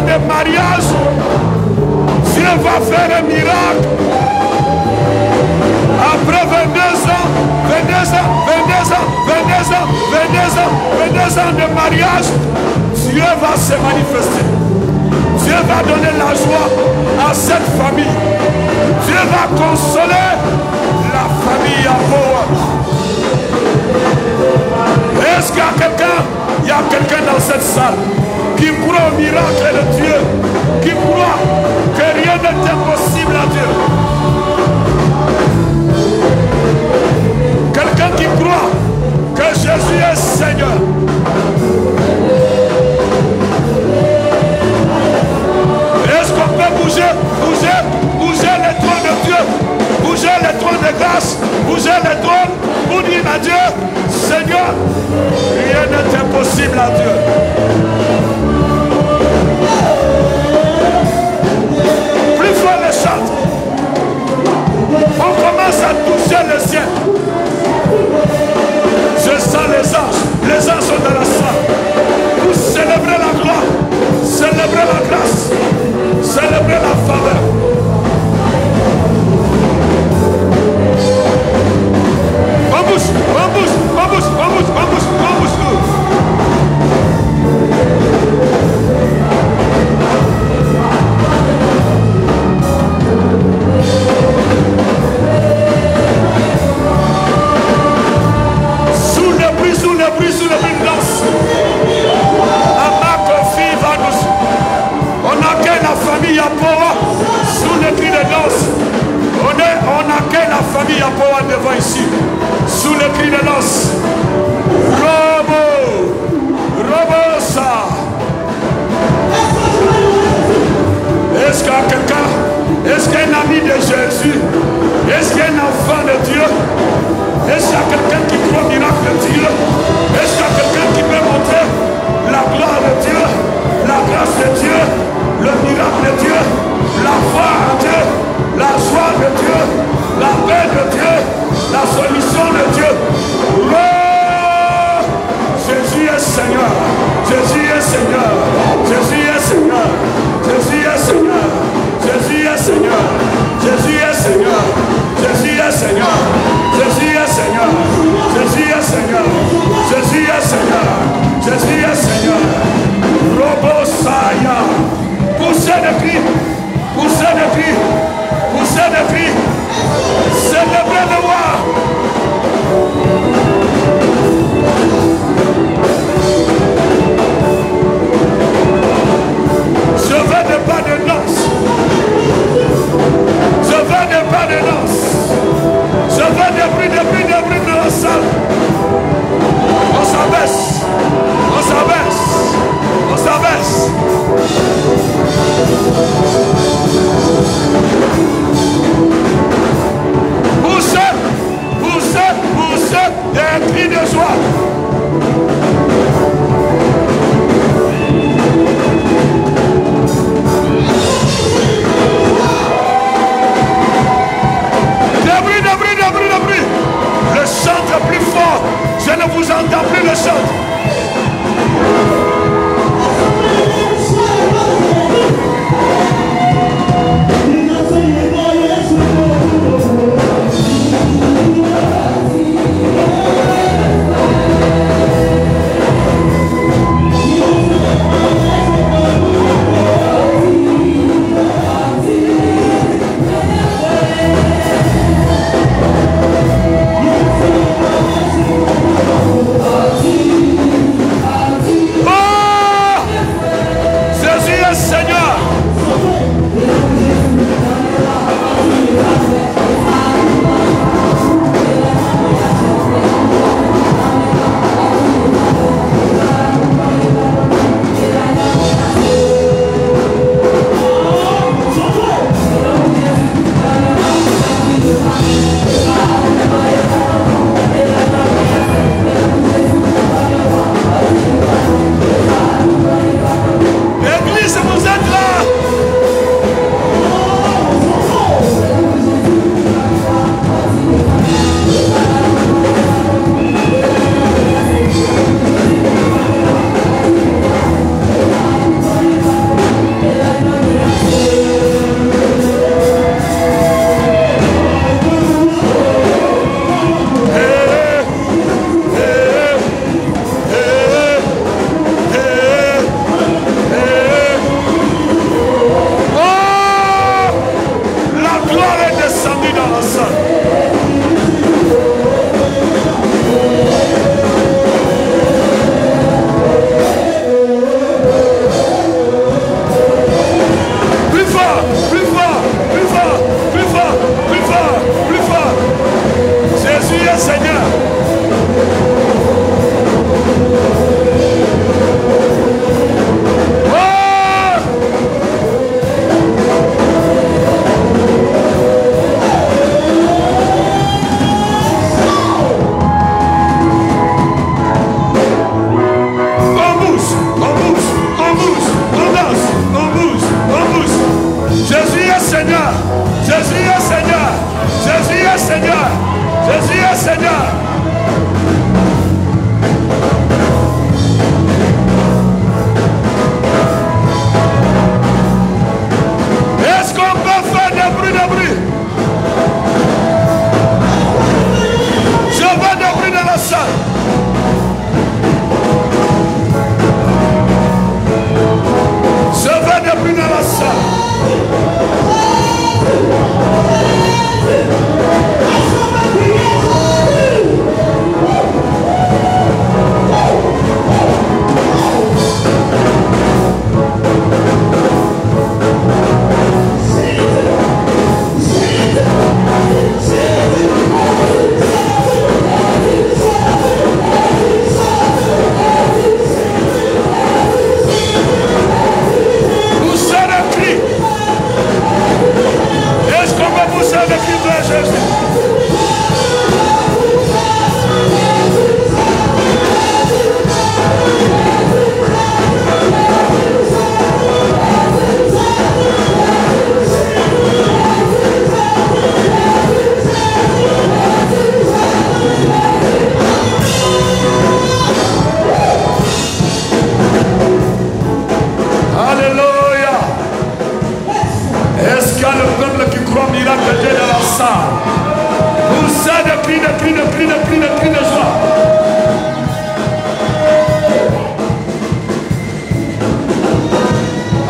de mariage, Dieu va faire un miracle. Après 22 ans, 22 ans de mariage, Dieu va se manifester. Dieu va donner la joie à cette famille. Dieu va consoler la famille à Boa. Est-ce qu'il y a quelqu'un? Il y a quelqu'un dans cette salle qui croit au miracle de Dieu, qui croit que rien n'est impossible à Dieu. Quelqu'un qui croit que Jésus est Seigneur. Est-ce qu'on peut bouger les trônes de Dieu, bouger les trônes de grâce, bouger les trônes pour dire à Dieu, Seigneur, rien n'est impossible à Dieu. Plus fort les chants. On commence à toucher le ciel. Je sens les anges sont dans la salle. Pour célébrer la gloire, célébrer la grâce, célébrer la faveur. Vamos. Sous le prix de danse. Ama Kofi va nous. On accueille la famille à Poa sous le cri de danse. On accueille la famille à Poa devant ici. Sous le cri de danse. Robosa. Est-ce qu'il y a quelqu'un? Est-ce qu'il y a un ami de Jésus? Est-ce qu'il y a un enfant de Dieu? Est-ce qu'il y a quelqu'un qui croit au miracle de Dieu? Est-ce qu'il y a quelqu'un qui peut montrer la gloire de Dieu, la grâce de Dieu, le miracle de Dieu, la foi en Dieu, la joie de Dieu, la paix de Dieu, la solution de Dieu? Oh! Jésus est Seigneur, Jésus est Seigneur, Jésus est Seigneur, Jésus est Seigneur, Jésus est Seigneur, Jésus est Seigneur, Jésus est Seigneur, Jésus est Seigneur, Jésus est Seigneur, Jésus est Seigneur, Jésus est Seigneur. Robosaya. Poussez des cris, poussez des cris, poussez des cris. Célébrez le roi.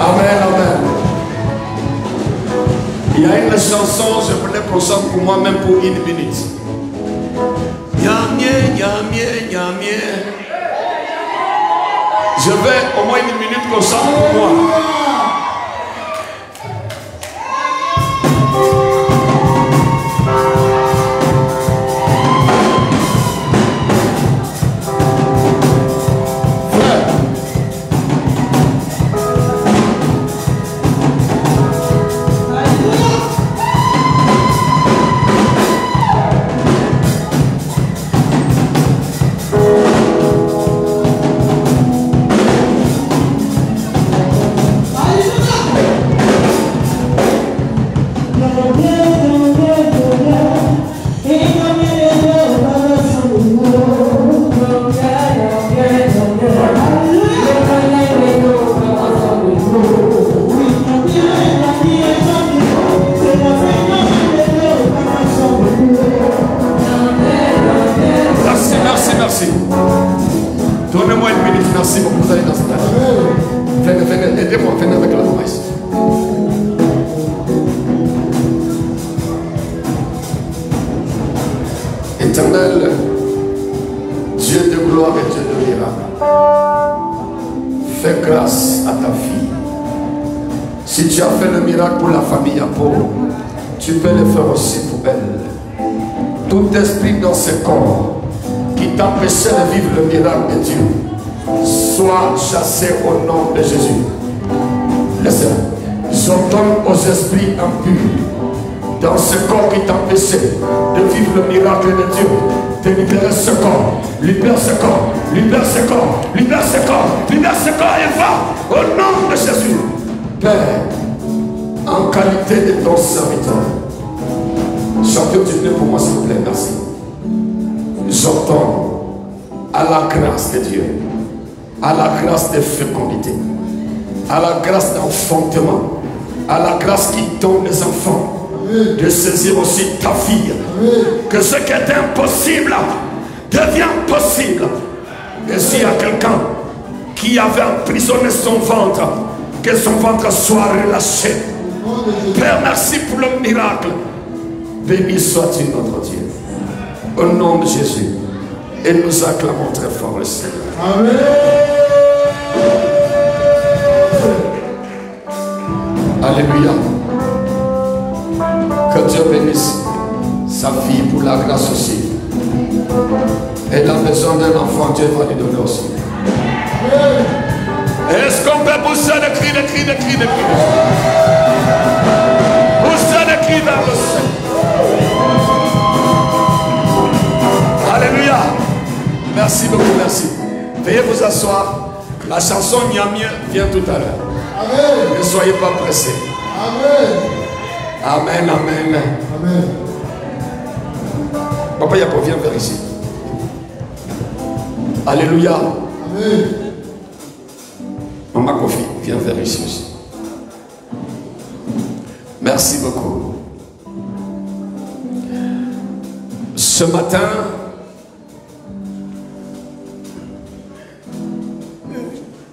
Amen, amen. Il y a une chanson, je voulais qu'on chante pour moi-même pour 1 minute. Nyamie, nyamie, nyamie. Je vais au moins 1 minute qu'on chante pour moi. Donnez-moi 1 minute, merci beaucoup, vous allez dans cette âge. Venez, aidez-moi, venez avec la promesse. Éternel, Dieu de gloire et Dieu de miracle, fais grâce à ta fille. Si tu as fait le miracle pour la famille Apo, tu peux le faire aussi pour elle. Tout esprit dans ce corps qui t'empêchait de vivre le miracle de Dieu, soit chassé au nom de Jésus. Laissez-moi. J'ordonne aux esprits impurs dans ce corps qui t'empêchait de vivre le miracle de Dieu, de libérer ce corps. Libère ce corps, libère ce corps, libère ce corps, libère ce corps et va au nom de Jésus. Père, en qualité de ton serviteur, chantez du bien pour moi s'il vous plaît, merci. J'entends à la grâce de Dieu, à la grâce de fécondité, à la grâce d'enfantement, à la grâce qui donne les enfants, de saisir aussi ta fille, que ce qui est impossible devient possible. Et s'il y a quelqu'un qui avait emprisonné son ventre, que son ventre soit relâché. Père, merci pour le miracle. Béni soit-il notre Dieu. Au nom de Jésus. Et nous acclamons très fort le Seigneur. Amen. Alléluia. Que Dieu bénisse sa fille pour la grâce aussi. Et la maison d'un enfant, Dieu va lui donner aussi. Est-ce qu'on peut pousser le cri, le cri, le cri, le cri? Pousser le cri vers le ciel. Alléluia. Merci beaucoup, merci. Veuillez vous asseoir. La chanson Nyamie vient tout à l'heure. Ne soyez pas pressés. Amen, amen. Amen. Papa Yapo, viens vers ici. Alléluia. Amen. Maman Kofi, viens vers ici aussi. Merci beaucoup. Ce matin,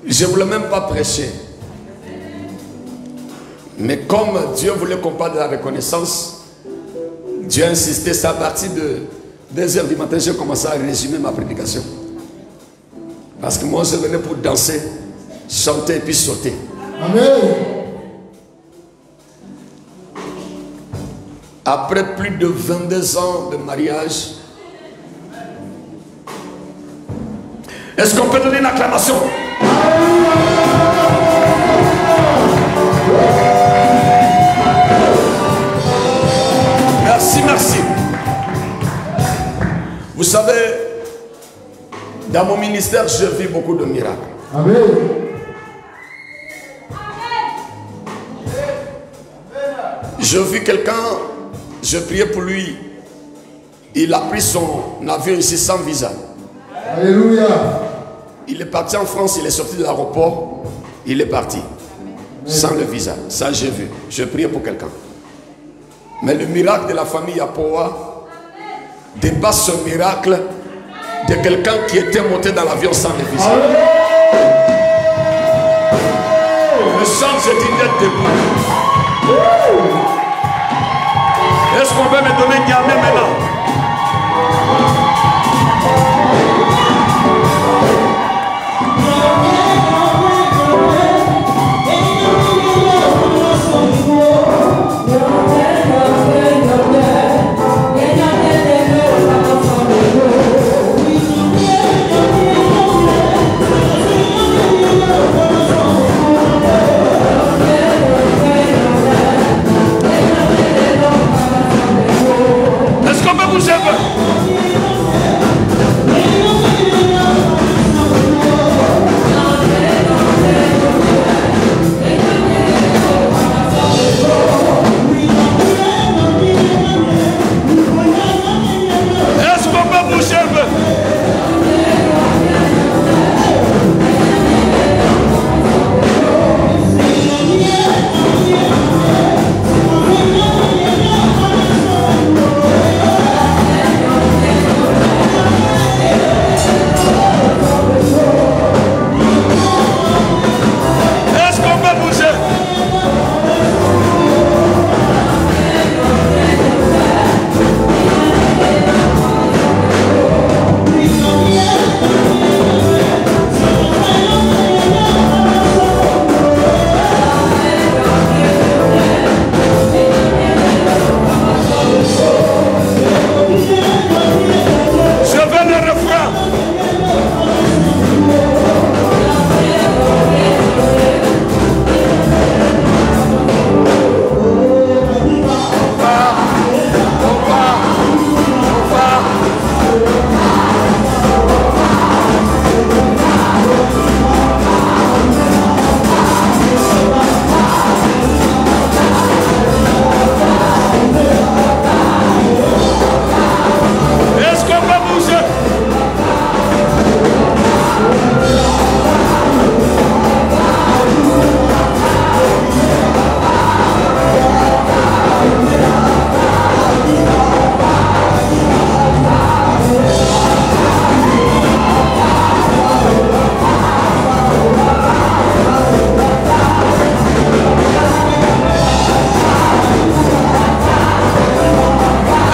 je ne voulais même pas prêcher. Mais comme Dieu voulait qu'on parle de la reconnaissance, Dieu a insisté, c'est à partir de 2h du matin, j'ai commencé à résumer ma prédication. Parce que moi, je venais pour danser, chanter et puis sauter. Amen. Après plus de 22 ans de mariage, est-ce qu'on peut donner une acclamation? Merci, merci. Vous savez, dans mon ministère, je vis beaucoup de miracles. Amen. Je vis quelqu'un, je priais pour lui. Il a pris son avion ici sans visa. Alléluia. Il est parti en France, il est sorti de l'aéroport, il est parti. Sans le visa. Ça, j'ai vu. Je priais pour quelqu'un. Mais le miracle de la famille Apoa dépasse ce miracle de quelqu'un qui était monté dans l'avion sans le visa. Ne chante je dis d'être debout. Est-ce qu'on peut me donner Niamey maintenant? Est-ce qu'on peut bouger un peu? Est-ce qu'on peut bouger un peu? Est-ce qu'on peut bouger? Je veux le refrain. Est-ce qu'on peut bouger?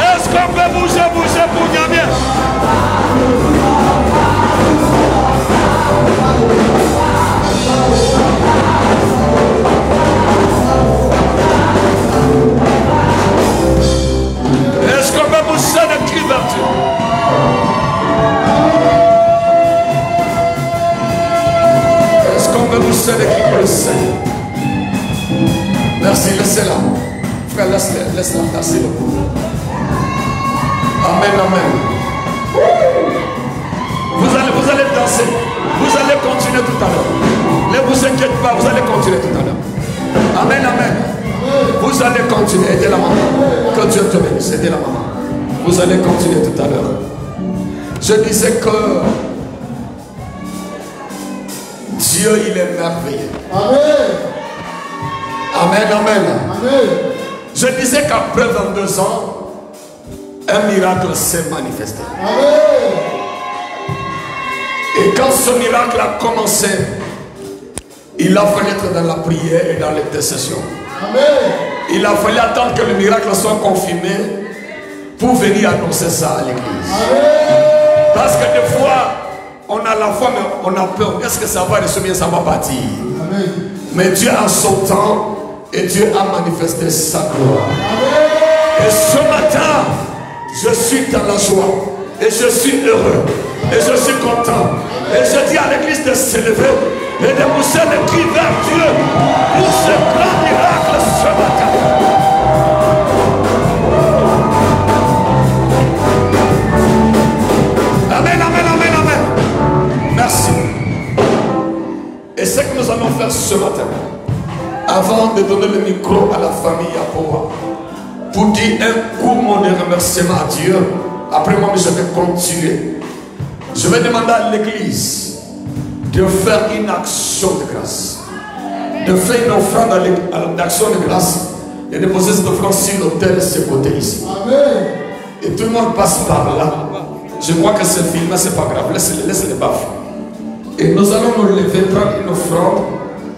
Est-ce qu'on peut bouger pour Niamey? Est-ce qu'on peut bouger le cri d'Arthur? Est-ce qu'on peut bouger le cri pour le Seigneur? Merci, laissez-la. Frère, laisse-la. Merci beaucoup. Amen, amen. Vous allez danser. Vous allez continuer tout à l'heure. Ne vous inquiétez pas, vous allez continuer tout à l'heure. Amen, amen. Vous allez continuer. Aidez la maman. Que Dieu te bénisse. Aidez la maman. Vous allez continuer tout à l'heure. Je disais que Dieu, il est merveilleux. Amen. Amen, amen. Amen. Je disais qu'après 22 ans, un miracle s'est manifesté. Amen. Et quand ce miracle a commencé, il a fallu être dans la prière et dans l'intercession. Amen. Il a fallu attendre que le miracle soit confirmé pour venir annoncer ça à l'église. Amen. Parce que des fois, on a la foi, mais on a peur. Est-ce que ça va rester bien, ça va partir? Amen. Mais Dieu a son temps et Dieu a manifesté sa gloire. Amen. Et ce matin, je suis dans la joie et je suis heureux et je suis content. Et je dis à l'église de s'élever et de pousser le cri vers Dieu pour ce grand miracle ce matin. Amen, amen, amen, amen. Merci. Et ce que nous allons faire ce matin, avant de donner le micro à la famille Apoa, pour dire un court mot de remerciement à Dieu, après moi je vais continuer. Je vais demander à l'église de faire une action de grâce, de faire une offrande d'action de grâce et de poser cette offrande sur l'autel de ce côté ici. Amen. Et tout le monde passe par là. Je crois que c'est filmé, c'est pas grave, laisse les baffes. Et nous allons nous lever, prendre une offrande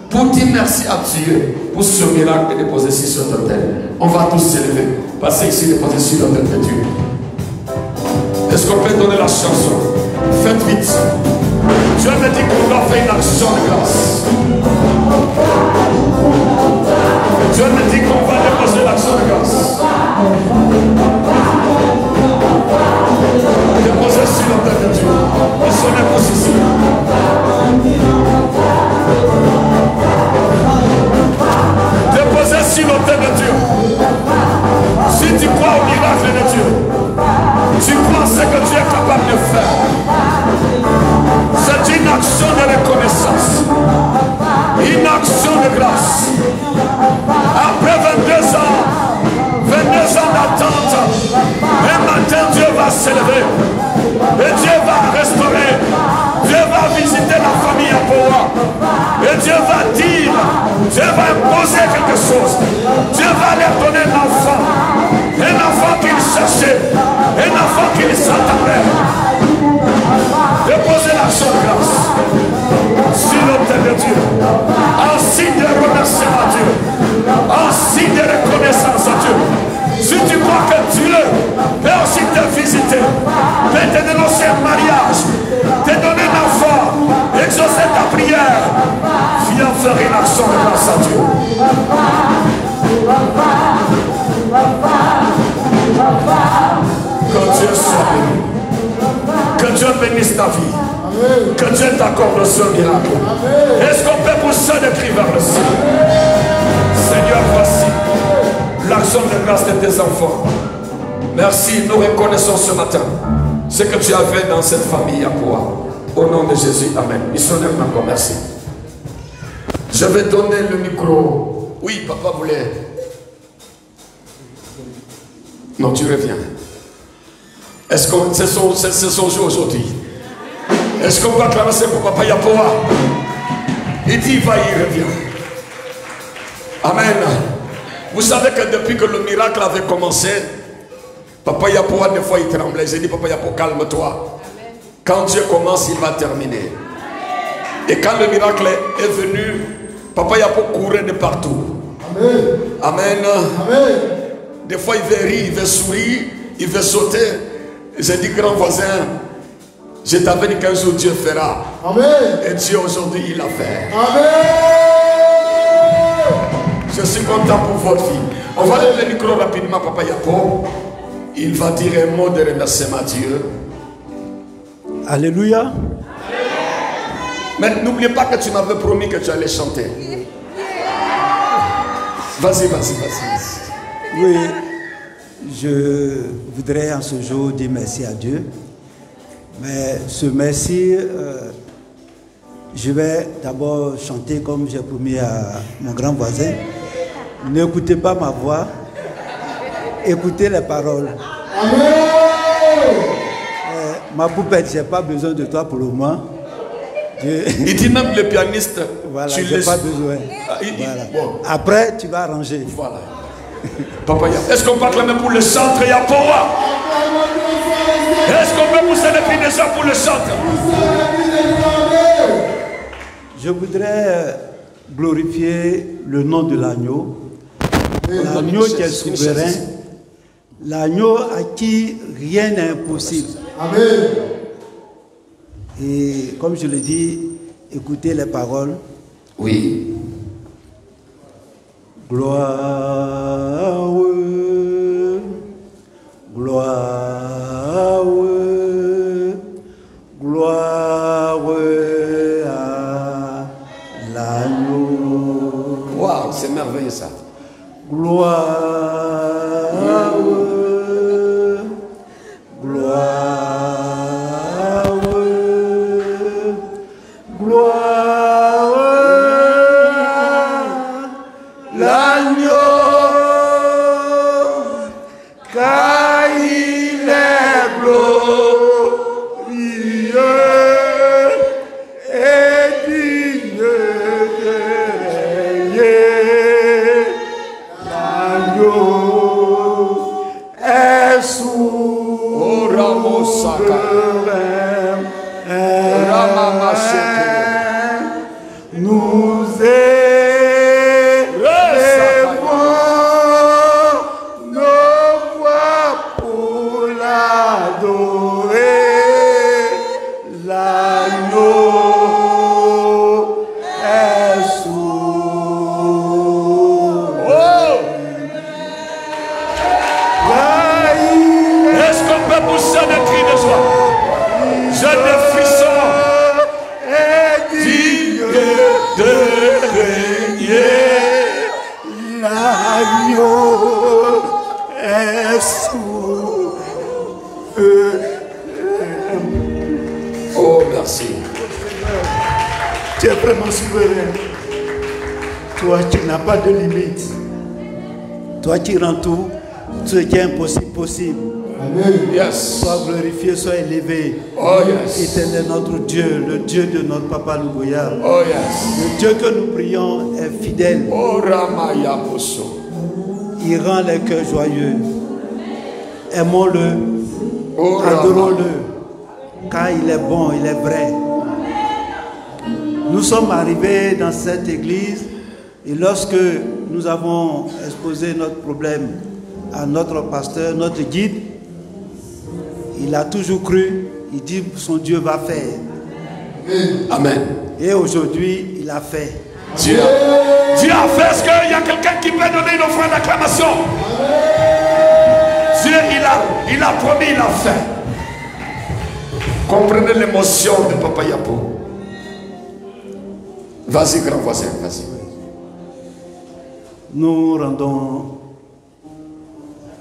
pour dire merci à Dieu pour ce miracle déposé ici sur l'autel. On va tous s'élever. Passez ici déposé sur l'autel de Dieu. Est-ce qu'on peut donner la chanson? Faites vite. Dieu me dit qu'on doit faire une action de grâce. Dieu me dit qu'on va déposer l'action de grâce. Déposez sur l'autel de Dieu. Et sonnez tous ici. Déposez sur l'autel de Dieu. Si tu crois au miracle de Dieu, tu crois ce que Dieu est capable de faire. C'est une action de reconnaissance, une action de grâce. Après 22 ans d'attente, un matin Dieu va s'élever et Dieu va restaurer. Dieu va visiter la famille à Poa et Dieu va dire, Dieu va imposer quelque chose. Dieu va leur donner un enfant qu'il cherchait, un enfant qu'il s'attendait. Déposez l'action de grâce sur l'autel de Dieu, en signe de remerciement à Dieu, en signe de reconnaissance à Dieu. Si tu crois que Dieu peut aussi te visiter, peut te dénoncer un mariage, te donner un enfant, exaucer ta prière, viens faire une action de grâce à Dieu. Que Dieu soit béni. Que Dieu bénisse ta vie. Amen. Que Dieu t'accorde ce miracle. Est-ce qu'on peut pousser des cris vers le ciel? Seigneur, voici l'action de grâce de tes enfants. Merci, nous reconnaissons ce matin ce que tu as fait dans cette famille à toi. Au nom de Jésus, amen. Missionnaire encore, merci. Je vais donner le micro. Oui, papa voulait. Non, tu reviens. Est-ce que c'est son jour aujourd'hui? Est-ce qu'on va acclamer pour Papa Yapoa? Il dit, va, il revient. Amen. Vous savez que depuis que le miracle avait commencé, Papa Yapoa, des fois, il tremblait. J'ai dit, Papa Yapoa, calme-toi. Quand Dieu commence, il va terminer. Et quand le miracle est venu, Papa Yapoa courait de partout. Amen. Amen. Amen. Des fois, il veut rire, il veut sourire, il veut sauter. J'ai dit, grand voisin, je t'avais dit qu'un jour Dieu fera. Amen. Et Dieu aujourd'hui, il l'a fait. Amen. Je suis content pour votre fille. On va donner le micro rapidement, Papa Yapo. Il va dire un mot de remerciement à Dieu. Alléluia. Mais n'oubliez pas que tu m'avais promis que tu allais chanter. Vas-y. Oui, je voudrais en ce jour dire merci à Dieu. Mais ce merci, je vais d'abord chanter comme j'ai promis à mon grand voisin. N'écoutez pas ma voix, écoutez les paroles. Ma poupette, je n'ai pas besoin de toi pour le moment. Il dit même le pianiste. Voilà, je n'ai pas besoin. Voilà. Bon. Après, tu vas arranger. Voilà. Papa, est-ce qu'on peut acclamer pour le centre Yapoa? Est-ce qu'on peut pousser les pieds déjà pour le centre? Je voudrais glorifier le nom de l'agneau. L'agneau qui est souverain. L'agneau à qui rien n'est impossible. Amen. Et comme je le dis, écoutez les paroles. Oui. Gloire, gloire, gloire à l'agneau. Waouh, c'est merveilleux ça. Gloire, gloire, gloire à l'agneau, car il est glorieux et digne de régner. L'agneau est souverain, nous Est-ce qu'on peut pousser des cris de joie? J'ai des frissons. Digne de régner. L'agneau est sous. Oh, merci. Tu es vraiment souverain. Toi, tu n'as pas de limite. Toi, tu rends tout ce qui est impossible possible. Amen. Yes. Sois glorifié, sois élevé. Oh, yes. Éternel notre Dieu, le Dieu de notre papa Lougoya. Oh, yes. Le Dieu que nous prions est fidèle. Oh, Ramaya Bosso. Il rend les cœurs joyeux. Aimons-le, Oh, adorons-le, car il est bon, il est vrai. Nous sommes arrivés dans cette église et lorsque nous avons exposé notre problème à notre pasteur, notre guide, il a toujours cru, il dit son Dieu va faire. Amen. Et aujourd'hui, il a fait. Dieu a fait. Est-ce qu'il y a quelqu'un qui peut donner une offrande d'acclamation? Dieu, il a promis, il a fait. Comprenez l'émotion de Papa Yapo. Vas-y, grand voisin, vas-y. Nous rendons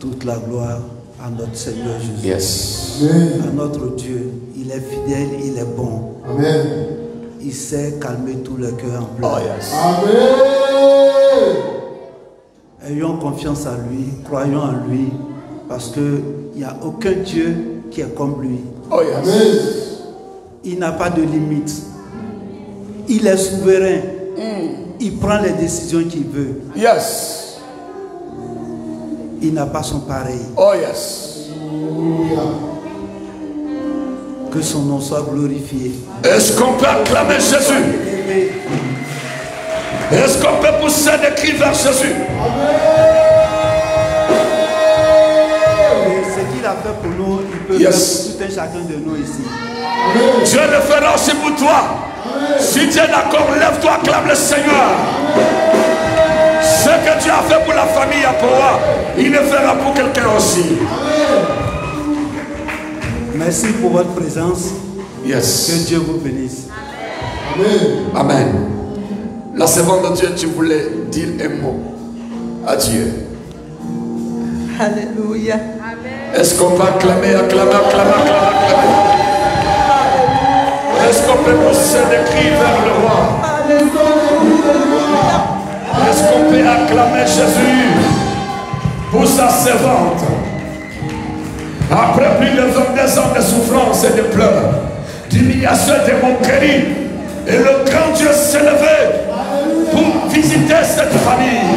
toute la gloire à notre Seigneur Jésus, Yes. à notre Dieu. Il est fidèle, il est bon. Amen. Il sait calmer tous les cœurs en Oh, pleurs. yes. Amen. Ayons confiance en lui, croyons en lui, parce qu'il n'y a aucun Dieu qui est comme lui. Oh, yes. Amen. Il n'a pas de limite. Il est souverain. Il prend les décisions qu'il veut. Yes. Il n'a pas son pareil. Oh, yes. Que son nom soit glorifié. Est-ce qu'on peut acclamer Jésus? Est-ce qu'on peut pousser des cris vers Jésus? Et ce qu'il a fait pour nous, il peut Yes. faire pour tout un chacun de nous ici. Dieu le fera aussi pour toi. Si tu es d'accord, lève-toi, acclame le Seigneur. Ce que Dieu a fait pour la famille Apoa, il le fera pour quelqu'un aussi. Merci pour votre présence. Que Yes. Dieu vous bénisse. Amen. Amen. La servante de Dieu, tu voulais dire un mot à Dieu. Alléluia. Est-ce qu'on peut acclamer, acclamer, acclamer, acclamer, acclamer? Est-ce qu'on peut pousser des cris vers le roi? Est-ce qu'on peut acclamer Jésus pour sa servante? Après plus de 22 ans de souffrance et de pleurs, d'humiliation et de moquerie, et le grand Dieu s'est levé pour visiter cette famille.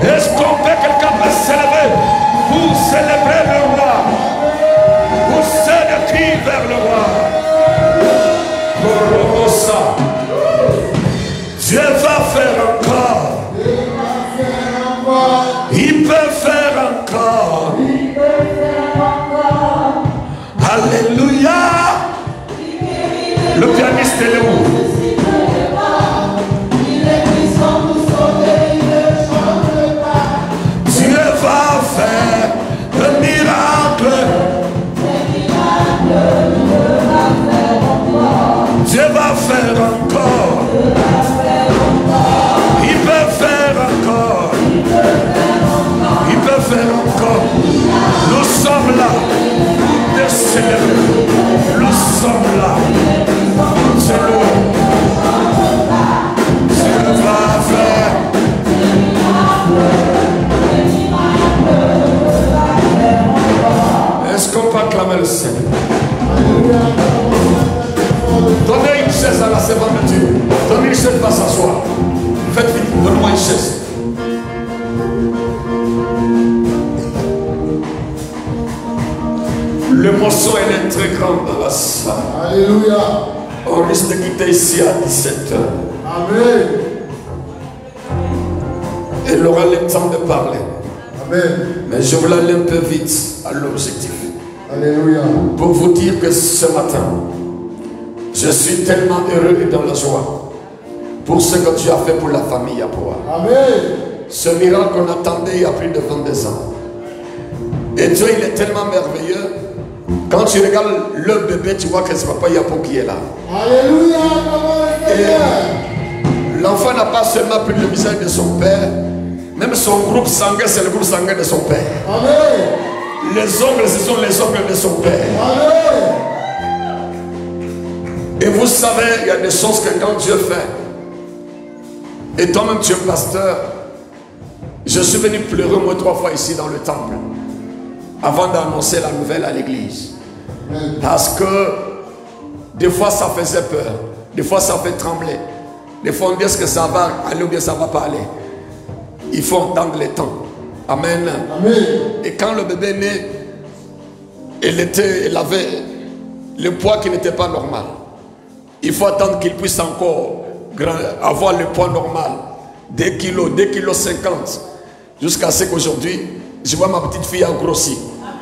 Est-ce qu'on peut, quelqu'un peut s'élever pour célébrer le roi? Pousser des cris vers le roi. Dieu va faire encore. Il peut faire encore. Alléluia. Le pianiste est où? Dieu va faire un miracle. Dieu va faire encore. Il peut faire encore. Il peut faire encore. Nous sommes là de célébrer. Nous sommes là. C'est le Dieu va faire. Est-ce qu'on peut acclamer le Seigneur? Donnez une chaise à la servante de Dieu. Donnez une chaise, va s'asseoir. Faites vite, donne-moi une chaise. L'émotion, elle est très grande dans la salle. Alléluia. On risque de quitter ici à 17h. Amen. Elle aura le temps de parler. Amen. Mais je vais aller un peu vite à l'objectif. Alléluia. Pour vous dire que ce matin, je suis tellement heureux et dans la joie pour ce que tu as fait pour la famille Yapoa. Amen. Ce miracle qu'on attendait il y a plus de 22 ans. Et Dieu, il est tellement merveilleux. Quand tu regardes le bébé, tu vois que c'est Papa Yapo qui est là. Alléluia. Et l'enfant n'a pas seulement pris le visage de son père, même son groupe sanguin, c'est le groupe sanguin de son père. Amen. Les ongles, ce sont les ongles de son père. Amen. Et vous savez, il y a des choses que quand Dieu fait, et toi-même tu es pasteur, je suis venu pleurer moi 3 fois ici dans le temple, avant d'annoncer la nouvelle à l'église. Parce que des fois ça faisait peur, des fois ça fait trembler, des fois on dit est-ce que ça va aller ou bien ça ne va pas aller. Il faut entendre les temps. Amen. Amen. Et quand le bébé est né, il avait le poids qui n'était pas normal. Il faut attendre qu'il puisse encore avoir le poids normal. 2 kilos, 2,50 kg. Jusqu'à ce qu'aujourd'hui, je vois ma petite fille a grossi.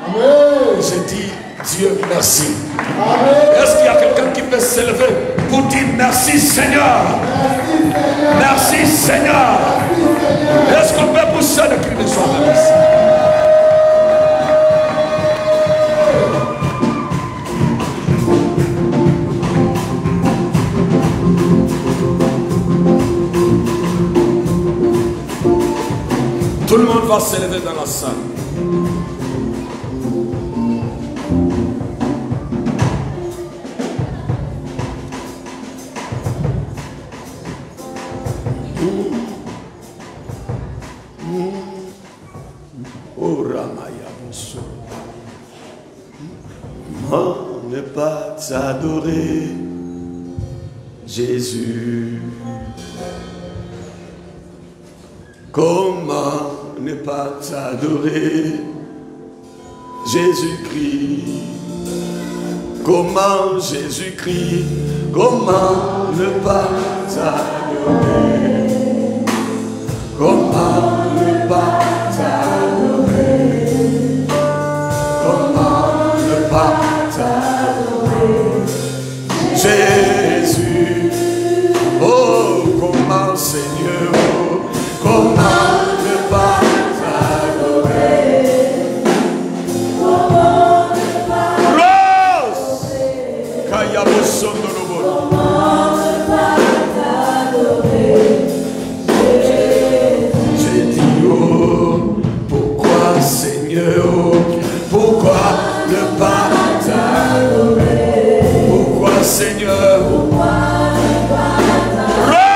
Amen. Je dis Dieu merci. Amen. Est-ce qu'il y a quelqu'un qui peut s'élever pour dire merci Seigneur? Merci Seigneur. Est-ce qu'on peut pousser le cri de joie? Tout le monde va s'élever dans la salle. Oh Ramaya Bosso. Comment ne pas t'adorer, Jésus? Comment ne pas t'adorer, Jésus-Christ? Comment Jésus-Christ? Comment ne pas t'adorer? Comment ne pas t'adorer? Comment ne pas t'adorer, Jésus? Oh, comment Seigneur? Comment ne pas t'adorer? Comment ne pas t'adorer? Comment ne pas t'adorer? J'ai dit oh, pourquoi Seigneur? Pourquoi ne pas t'adorer? Pourquoi Seigneur? Pourquoi ne pas t'adorer?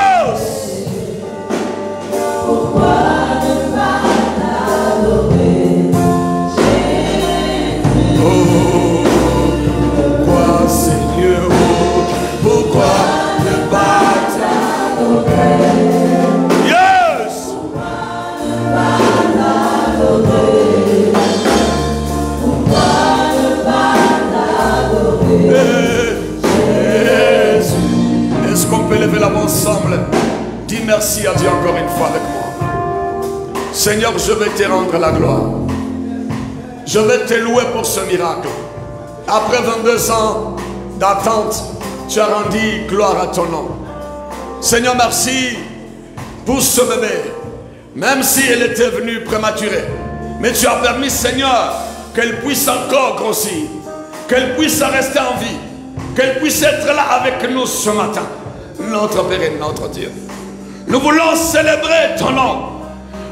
Est-ce qu'on peut lever la main ensemble? Dis merci à Dieu encore une fois avec moi. Seigneur, je vais te rendre la gloire. Je vais te louer pour ce miracle. Après 22 ans d'attente, tu as rendu gloire à ton nom. Seigneur, merci pour ce bébé. Même si elle était venue prématurée, mais tu as permis, Seigneur, qu'elle puisse encore grossir, qu'elle puisse rester en vie, qu'elle puisse être là avec nous ce matin. Notre Père et notre Dieu, nous voulons célébrer ton nom.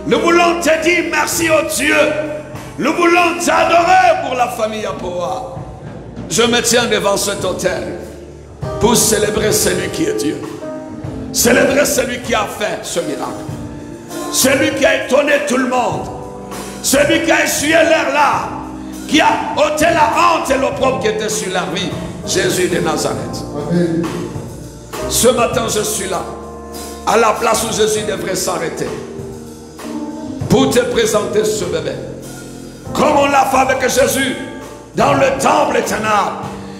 Nous voulons te dire merci au Dieu. Nous voulons t'adorer pour la famille Yapoa. Je me tiens devant cet autel pour célébrer celui qui est Dieu. Célébrer celui qui a fait ce miracle. Celui qui a étonné tout le monde. Celui qui a essuyé l'air là. Qui a ôté la honte et l'opprobre qui était sur la vie. Jésus de Nazareth. Amen. Ce matin, je suis là, à la place où Jésus devrait s'arrêter, pour te présenter ce bébé. Comme on l'a fait avec Jésus, dans le temple éternel.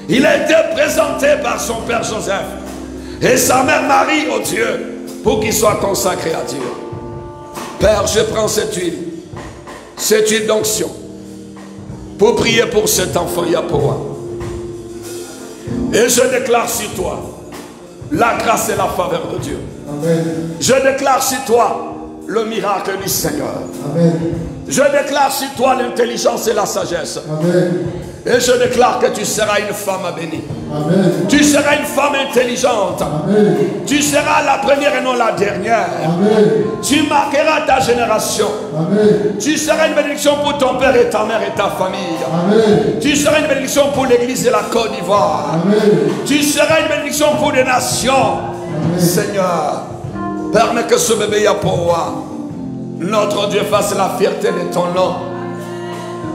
Il a été présenté par son père Joseph et sa mère Marie au Dieu, pour qu'il soit consacré à Dieu. Père, je prends cette huile d'onction, pour prier pour cet enfant Yapoa. Et je déclare sur toi la grâce et la faveur de Dieu. Amen. Je déclare sur toi le miracle du Seigneur. Amen. Je déclare sur toi l'intelligence et la sagesse. Amen. Et je déclare que tu seras une femme bénie. Amen. Tu seras une femme intelligente. Amen. Tu seras la première et non la dernière. Amen. Tu marqueras ta génération. Amen. Tu seras une bénédiction pour ton père et ta mère et ta famille. Amen. Tu seras une bénédiction pour l'église de la Côte d'Ivoire. Amen. Tu seras une bénédiction pour les nations. Amen. Seigneur, permets que ce bébé Yapoua, notre Dieu, fasse la fierté de ton nom.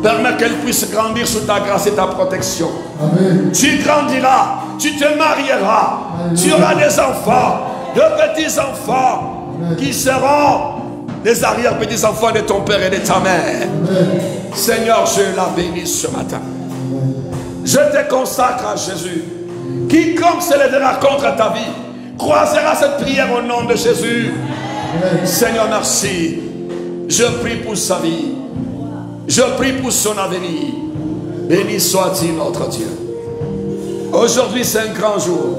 Permets qu'elle puisse grandir sous ta grâce et ta protection. Amen. Tu grandiras, tu te marieras, tu auras des enfants, de petits-enfants qui seront les arrière-petits-enfants de ton père et de ta mère. Amen. Seigneur, je la bénis ce matin. Je te consacre à Jésus. Quiconque se lèvera contre ta vie croisera cette prière au nom de Jésus. Amen. Seigneur, merci. Je prie pour sa vie. Je prie pour son avenir. Béni soit-il notre Dieu. Aujourd'hui, c'est un grand jour.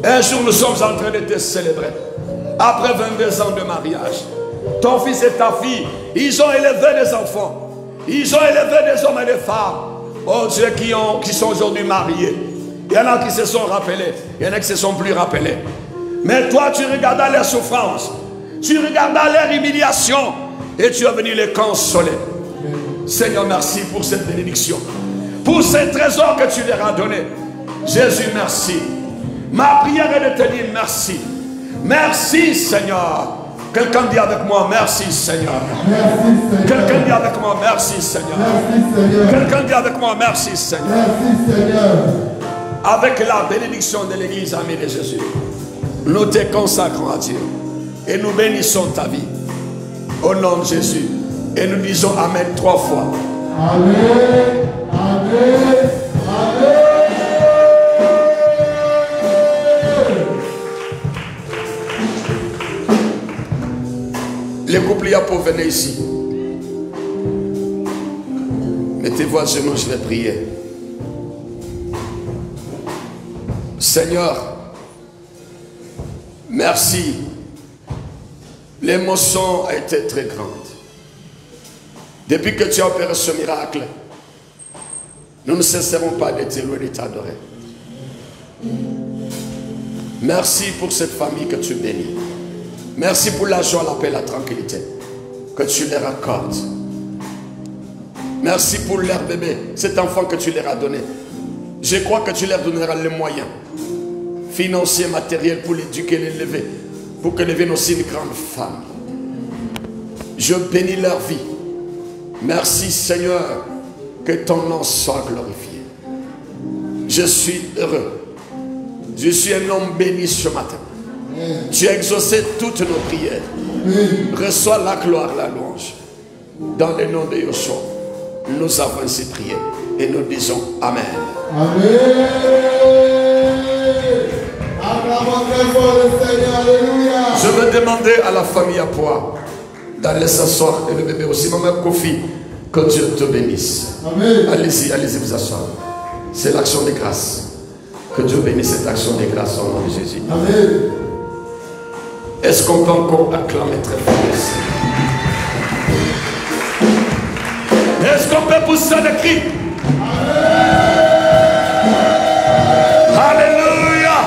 Un jour, nous sommes en train de te célébrer. Après 22 ans de mariage, ton fils et ta fille, ils ont élevé des enfants. Ils ont élevé des hommes et des femmes. Oh Dieu, qui sont aujourd'hui mariés. Il y en a qui se sont rappelés. Il y en a qui se sont plus rappelés. Mais toi, tu regardas leurs souffrances. Tu regardas leur humiliation. Et tu es venu les consoler. Seigneur, merci pour cette bénédiction. Pour ces trésors que tu leur as donnés. Jésus, merci. Ma prière est de te dire merci. Merci, Seigneur. Quelqu'un dit avec moi, merci, Seigneur. Merci, Seigneur. Quelqu'un dit avec moi, merci, Seigneur. Merci, Seigneur. Quelqu'un dit avec moi, merci, Seigneur. Merci, Seigneur. Avec la bénédiction de l'Église amie de Jésus, nous te consacrons à Dieu. Et nous bénissons ta vie. Au nom de Jésus. Et nous disons Amen 3 fois. Amen. Amen. Amen. Les couples pour venir ici. Mettez-vous à genoux, je vais prier. Seigneur, merci. L'émotion a été très grande. Depuis que tu as opéré ce miracle, nous ne cesserons pas de te louer et de t'adorer. Merci pour cette famille que tu bénis. Merci pour la joie, la paix, la tranquillité que tu leur accordes. Merci pour leur bébé, cet enfant que tu leur as donné. Je crois que tu leur donneras les moyens financiers, matériels pour l'éduquer, l'élever, pour qu'elle devienne aussi une grande femme. Je bénis leur vie. Merci Seigneur, que ton nom soit glorifié. Je suis heureux. Je suis un homme béni ce matin. Tu as exaucé toutes nos prières. Reçois la gloire, la louange. Dans le nom de Yeshua, nous avons ainsi prié. Et nous disons Amen. Amen. Acclamons très fort le Seigneur. Alléluia. Je vais demander à la famille à Poix d'aller s'asseoir et le bébé aussi. Maman Kofi, que Dieu te bénisse. Amen. Allez-y, allez-y vous asseoir. C'est l'action de grâce. Que Dieu bénisse cette action de grâce au nom de Jésus. Amen. Est-ce qu'on peut encore acclamer très fort ici? Est-ce qu'on peut pousser le cri? Alléluia!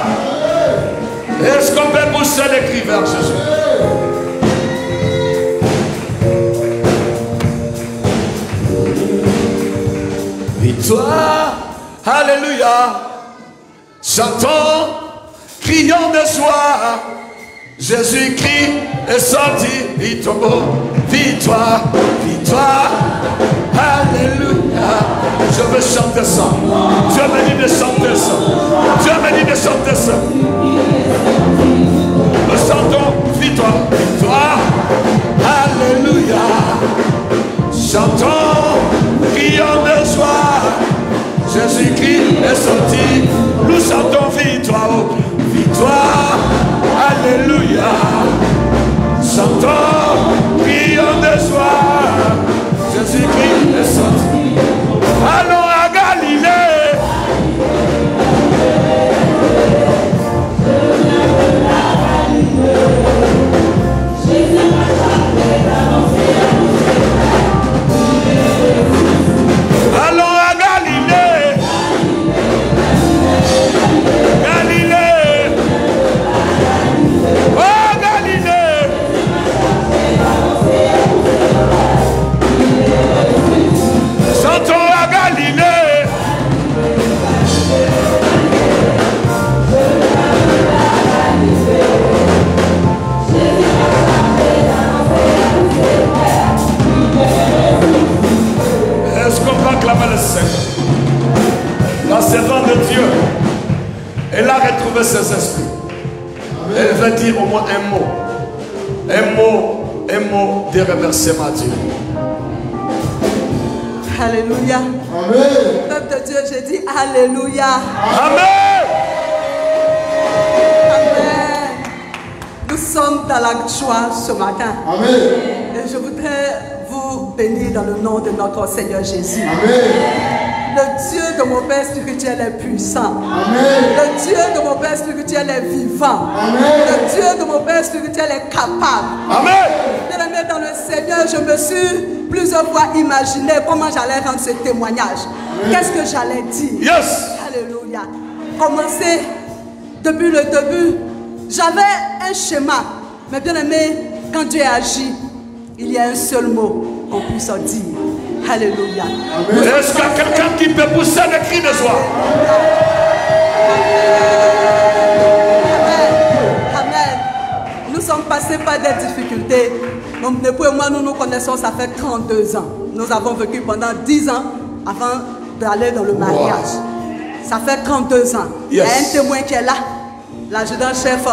Est-ce qu'on peut pousser le cri vers Jésus? Victoire, alléluia. Chantons, crions de joie. Jésus-Christ est sorti, victoire, victoire, victoire, alléluia. Je veux chanter ça. Dieu m'a dit de chanter ça. Dieu m'a dit de chanter ça. Nous chantons, victoire, victoire, alléluia. Chantons, crions de joie. Jésus-Christ est sorti. Nous chantons victoire, victoire, alléluia. Chantons, crions de joie. Jésus-Christ est sorti. Allons à Galilée. Un mot de remerciement à Dieu. Alléluia. Amen. Peuple de Dieu, je dis Alléluia. Amen. Amen. Nous sommes dans la joie ce matin. Amen. Et je voudrais vous bénir dans le nom de notre Seigneur Jésus. Amen. Le Dieu de mon Père spirituel est puissant. Amen. Le Dieu de mon Père spirituel est vivant. Amen. Le Dieu de mon Père spirituel est capable. Amen. Bien-aimé dans le Seigneur, je me suis plusieurs fois imaginé comment j'allais rendre ce témoignage. Qu'est-ce que j'allais dire? Yes. Alléluia. Commencer depuis le début. J'avais un schéma. Mais bien aimé, quand Dieu agit, il y a un seul mot qu'on puisse en dire. Alléluia. Est-ce qu'il y a quelqu'un qui peut pousser des cris de joie? Amen. Amen. Nous sommes passés par des difficultés. Mon époux et moi, nous nous connaissons, ça fait 32 ans. Nous avons vécu pendant 10 ans avant d'aller dans le mariage. Ça fait 32 ans. Il y a un témoin qui est là, l'adjudant-chef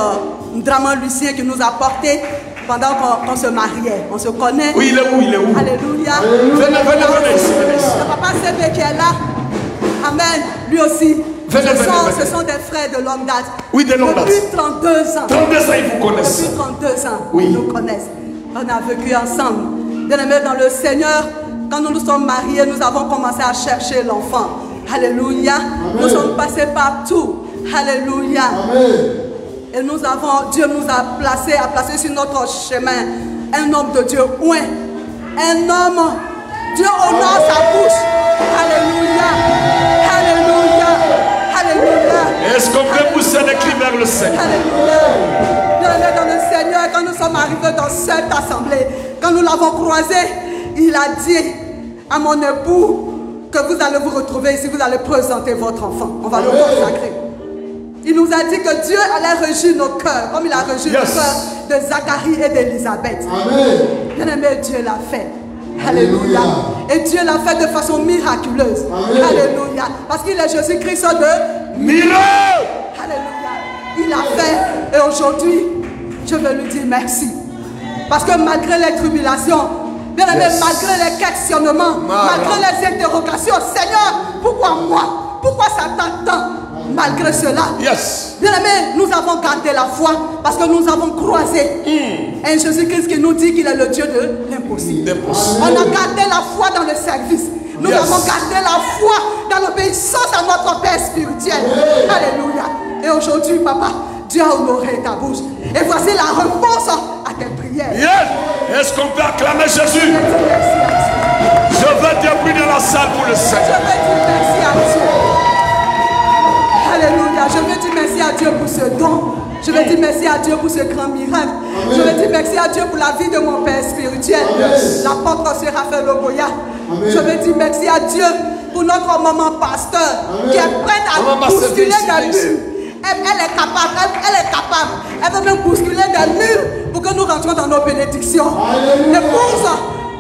Draman Lucien, qui nous a portés pendant qu'on se mariait. On se connaît. Oui, il est où? Il est où? Alléluia. Venez ici, venez ici. Le papa CB qui est là. Amen. Lui aussi. Ce sont des frères de longue date. Oui, de longue date. Depuis 32 ans. 32 ans, ils vous connaissent. Depuis 32 ans, Oui. ils nous connaissent. On a vécu ensemble. Bien-aimés dans le Seigneur, quand nous nous sommes mariés, nous avons commencé à chercher l'enfant. Alléluia. Nous sommes passés partout. Alléluia. Amen. Et nous avons, Dieu nous a placé sur notre chemin un homme de Dieu. Oui. Un homme. Dieu honore sa bouche. Alléluia. Alléluia. Alléluia. Est-ce qu'on peut pousser des cris vers le Seigneur? Alléluia. Bien-aimés dans le Seigneur, quand nous sommes arrivés dans cette assemblée, quand nous l'avons croisé, il a dit à mon époux que vous allez vous retrouver ici, vous allez présenter votre enfant. On va le consacrer. Il nous a dit que Dieu allait régir nos cœurs, comme il a régi le cœur de Zacharie et d'Élisabeth. Amen. Bien-aimé, Dieu l'a fait. Alléluia. Et Dieu l'a fait de façon miraculeuse. Amen. Alléluia. Parce qu'il est Jésus-Christ de Miracle. Alléluia. Il l'a fait. Et aujourd'hui, je veux lui dire merci. Parce que malgré les tribulations, bien aimé, malgré les questionnements, malgré les interrogations, Seigneur, pourquoi moi? Pourquoi ça t'attend? Malgré cela, bien aimé, nous avons gardé la foi parce que nous avons croisé un Jésus-Christ qui nous dit qu'il est le Dieu de l'impossible. On a gardé la foi dans le service. Nous avons gardé la foi dans l'obéissance à notre Père spirituel. Alléluia. Et aujourd'hui, papa, Dieu a honoré ta bouche. Et voici la réponse à tes prières. Est-ce qu'on peut acclamer Jésus? Je veux dire plus dans la salle pour le Seigneur. Je veux dire merci à Dieu. Alléluia. Je veux dire merci à Dieu pour ce don. Je veux dire merci à Dieu pour ce grand miracle. Amen. Je veux dire merci à Dieu pour la vie de mon Père spirituel, l'apôtre Séraphin Loboya. Je veux dire merci à Dieu pour notre maman pasteur qui est prête à bousculer des murs. Elle est capable. Elle veut même bousculer des murs pour que nous rentrions dans nos bénédictions. L'épouse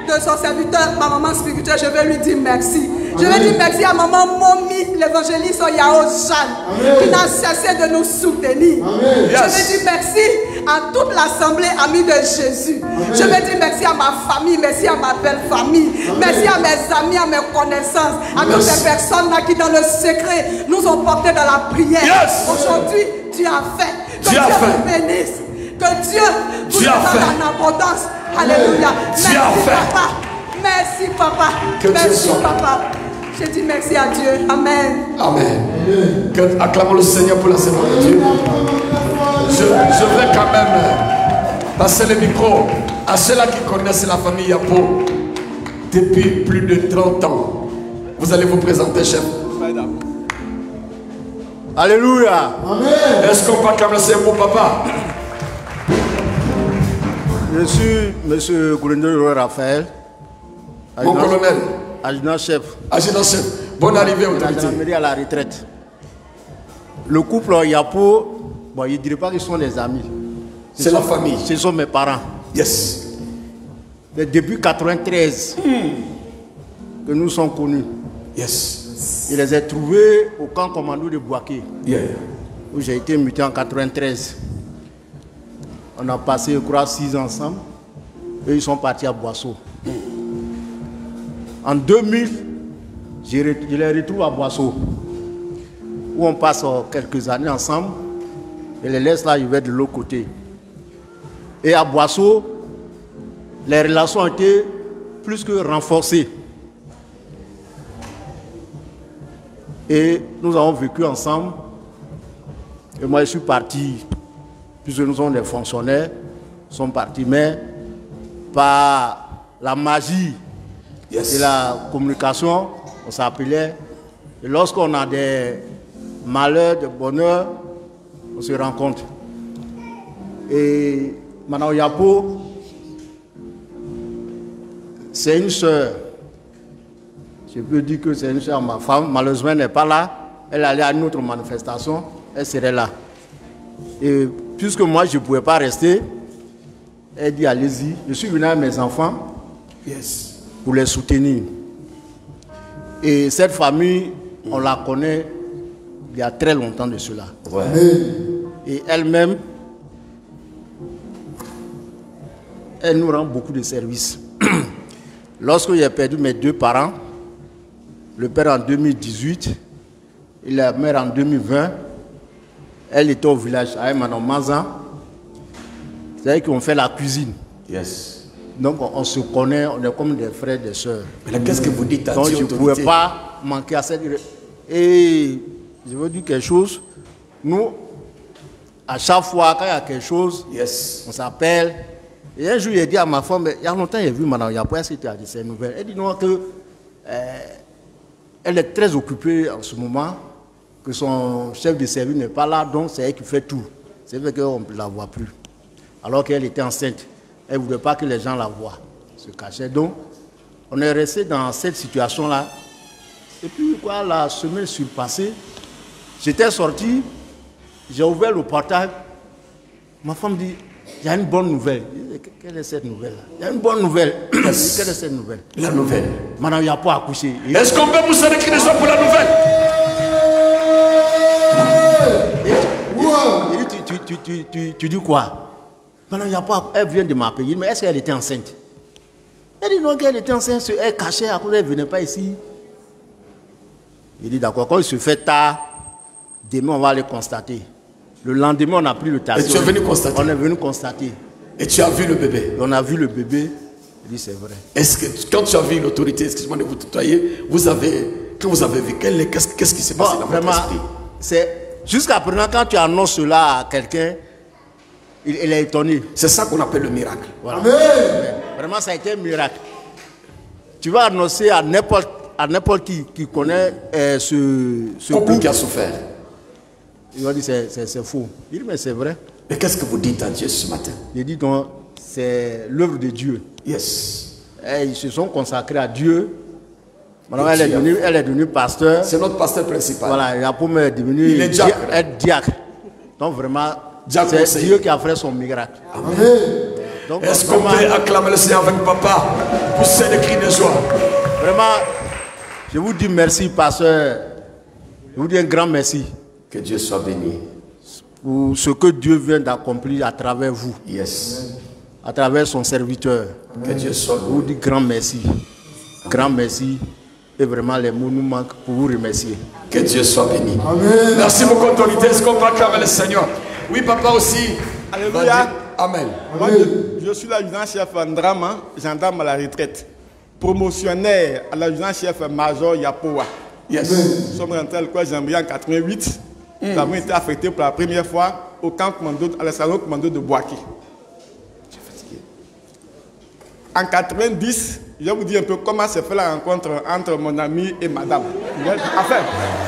de son serviteur, ma maman spirituelle, je vais lui dire merci. Je vais dire merci à maman Momi, l'évangéliste Yao Jeanne, qui n'a cessé de nous soutenir. Je vais dire merci à toute l'assemblée amie de Jésus. Je vais dire merci à ma famille, merci à ma belle famille, merci à mes amis, à mes connaissances, à toutes ces personnes là qui dans le secret nous ont portés dans la prière. Aujourd'hui, Dieu a fait. Que Dieu vous bénisse. Que Dieu vous donne en abondance. Alléluia. Merci papa. Merci papa. Merci papa. Je dis merci à Dieu. Amen. Amen. Acclamons le Seigneur pour la séance de Dieu. Je vais quand même passer le micro à ceux-là qui connaissent la famille Yapo depuis plus de 30 ans. Vous allez vous présenter, chef. Alléluia. Est-ce qu'on peut acclamer le Seigneur pour papa? Je suis M. Goulendeur Raphaël. Mon colonel. Adjudant-chef. Adjudant-chef. Bonne arrivée au gendarmerie à la retraite. Le couple Yapo, bon, je ne dirais pas qu'ils sont des amis. C'est la famille. Ce sont mes parents. Yes. Mais depuis 1993 que nous sommes connus. Yes. Je les ai trouvés au camp commando de Bouaké. Yeah. Où j'ai été muté en 1993. On a passé, je crois, 6 ans ensemble. Eux, ils sont partis à Boisseau. En 2000, je les retrouve à Boisseau, où on passe quelques années ensemble. Et les laisse là, je vais de l'autre côté. Et à Boisseau, les relations ont été plus que renforcées. Et nous avons vécu ensemble. Et moi, je suis parti, puisque nous sommes des fonctionnaires, nous sommes partis, mais par la magie de la communication, on s'appelait. Et lorsqu'on a des malheurs, des bonheurs, on se rencontre. Et Madame Yapo, c'est une soeur. Je peux dire que c'est une soeur. Ma femme, malheureusement, n'est pas là. Elle allait à une autre manifestation. Elle serait là. Et puisque moi, je ne pouvais pas rester, elle dit, allez-y. Je suis venu avec mes enfants pour les soutenir. Et cette famille, on la connaît il y a très longtemps de cela. Ouais. Et elle-même, elle nous rend beaucoup de services. Lorsque j'ai perdu mes 2 parents, le père en 2018 et la mère en 2020, elle était au village avec Madame Mazan. C'est-à-dire qu'on fait la cuisine. Donc on se connaît, on est comme des frères, des sœurs. Mais qu'est-ce que vous dites à Dieu? Donc je ne pouvais pas manquer à cette... Et je veux dire quelque chose. Nous, à chaque fois quand il y a quelque chose, on s'appelle. Et un jour, j'ai dit à ma femme, il y a longtemps, j'ai vu Madame Yapo, elle s'était dit ces nouvelles. Elle dit non, que elle est très occupée en ce moment, que son chef de service n'est pas là, donc c'est elle qui fait tout. C'est vrai qu'on ne la voit plus. Alors qu'elle était enceinte. Elle ne voulait pas que les gens la voient. Se cachait. Donc, on est resté dans cette situation-là. Et puis, quoi, la semaine surpassée, j'étais sorti, j'ai ouvert le portail. Ma femme dit, il y a une bonne nouvelle. Je dis, quelle est cette nouvelle-là? Il y a une bonne nouvelle. Quelle est cette nouvelle? La nouvelle. Madame, il n'y a pas accouché. Est-ce qu'on peut vous écrire des choses pour la nouvelle? Tu dis quoi? Madame, il n'y a pas. Elle vient de m'appeler. Mais est-ce qu'elle était enceinte? Elle dit non, qu'elle était enceinte. Elle cachait à cause qu'elle ne venait pas ici. Il dit d'accord, quand il se fait tard, demain on va aller constater. Le lendemain, on a pris le taxi. Et tu es venu constater? On est venu constater. Et tu as vu le bébé? On a vu le bébé. Il dit c'est vrai. Est-ce que quand tu as vu l'autorité, excuse-moi de vous tutoyer, quand vous avez vu, qu'est-ce qui s'est passé dans votre esprit? Jusqu'à présent, quand tu annonces cela à quelqu'un, il est étonné. C'est ça qu'on appelle le miracle. Voilà. Vraiment, ça a été un miracle. Tu vas annoncer à n'importe qui connaît ce couple qui a souffert. Il va dire c'est faux. Il dit mais c'est vrai. Mais qu'est-ce que vous dites à Dieu ce matin? Il dit donc c'est l'œuvre de Dieu. Et ils se sont consacrés à Dieu. Maintenant, elle est devenue pasteur. C'est notre pasteur principal. Voilà, il a pour me devenir diacre. Donc vraiment, c'est Dieu qui a fait son miracle. Amen. Est-ce qu'on peut acclamer le Seigneur avec papa pour ces cris de joie? Vraiment, je vous dis merci, pasteur. Je vous dis un grand merci. Que Dieu soit béni. Pour ce que Dieu vient d'accomplir à travers vous. À travers son serviteur. Que Dieu soit béni. Je vous dis grand merci. Grand merci. Et vraiment, les mots nous manquent pour vous remercier. Que Dieu soit béni. Amen. Merci beaucoup, autorité. Est-ce qu'on peut acclamer le Seigneur? Oui, papa aussi. Alléluia. Amen. Moi, je suis l'adjudant-chef en drame, gendarme à la retraite. Promotionnaire à l'adjudant-chef major Yapoa. Nous sommes rentrés à l'école Jean-Briand en 1988. Nous avons été affectés pour la première fois au camp commando, à l'escadron commando de Boaké. En 1990, je vais vous dire un peu comment s'est fait la rencontre entre mon ami et madame. Enfin,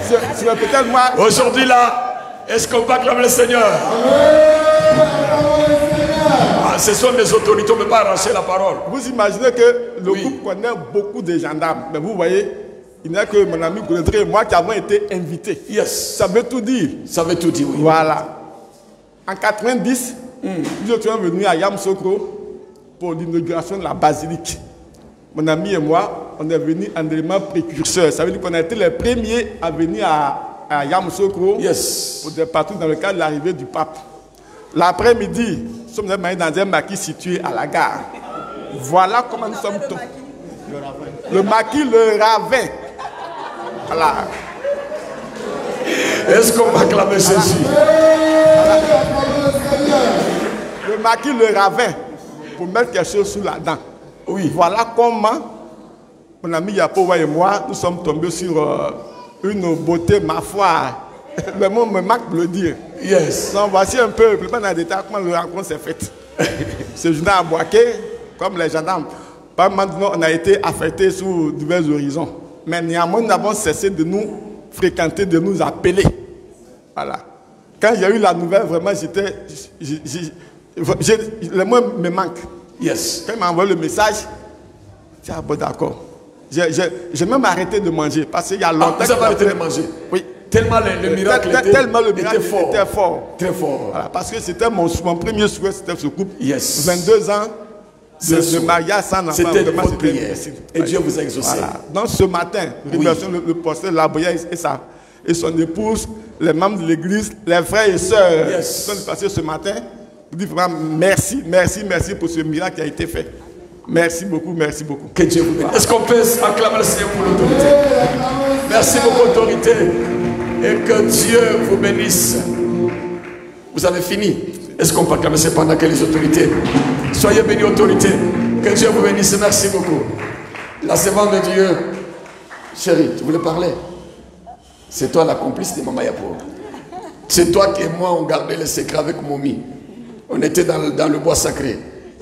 c'est peut-être moi. Aujourd'hui là, est-ce qu'on peut acclamer le Seigneur? Ce sont des autorités, on ne peut pas arracher la parole. Vous imaginez que le groupe connaît beaucoup de gendarmes. Mais vous voyez, il n'y a que mon ami Goudré et moi qui avons été invités. Ça veut tout dire. Ça veut tout dire, oui. Voilà. En 1990, nous étions venus à Yamoussoukro pour l'inauguration de la basilique. Mon ami et moi, on est venus en élément précurseur. Ça veut dire qu'on a été les premiers à venir à Yamoussoukro pour des partout dans le cadre de l'arrivée du pape. L'après-midi, Nous sommes allés dans un maquis situé à la gare. Voilà comment nous sommes tombés. Le maquis Le Ravin. Voilà. Est-ce qu'on va acclamer Jésus? Le maquis Le Ravin. Pour mettre quelque chose sous la dent. Oui. Voilà comment mon ami Yapowa et moi, nous sommes tombés sur une beauté, ma foi. Le mot me manque de le dire. Yes. Donc voici un peu, plus dans les détails, comment la rencontre s'est faite. Ce journal à Boaké, comme les gendarmes, par maintenant, on a été affectés sous divers horizons. Mais néanmoins, nous n'avons cessé de nous fréquenter, de nous appeler. Voilà. Quand il y a eu la nouvelle, vraiment, le mot me manque. Yes. Quand il m'a envoyé le message, j'ai dit, ah bon, d'accord. J'ai même arrêté de manger parce qu'il y a longtemps. Vous avez arrêté de manger? Oui. Tellement le miracle était fort. Très fort. Voilà, parce que c'était mon premier souhait, c'était ce couple. Yes. 22 ans de mariage sans enfant. C'était votre prière. Et Dieu vous a exaucé. Voilà. Donc ce matin, le pasteur Laboya et son épouse, les membres de l'église, les frères et sœurs sont passés ce matin. Je dis vraiment merci pour ce miracle qui a été fait. Merci beaucoup, merci beaucoup. Que Dieu vous bénisse. Est-ce qu'on peut acclamer le Seigneur pour l'autorité? Merci beaucoup, autorité. Et que Dieu vous bénisse. Vous avez fini. Est-ce qu'on peut acclamer pendant que les autorités? Soyez bénis, autorité. Que Dieu vous bénisse. Merci beaucoup. La servante de Dieu. Chérie, tu voulais parler? C'est toi la complice de Maman Yapo. C'est toi qui et moi on gardait le secret avec Momi. On était dans le bois sacré.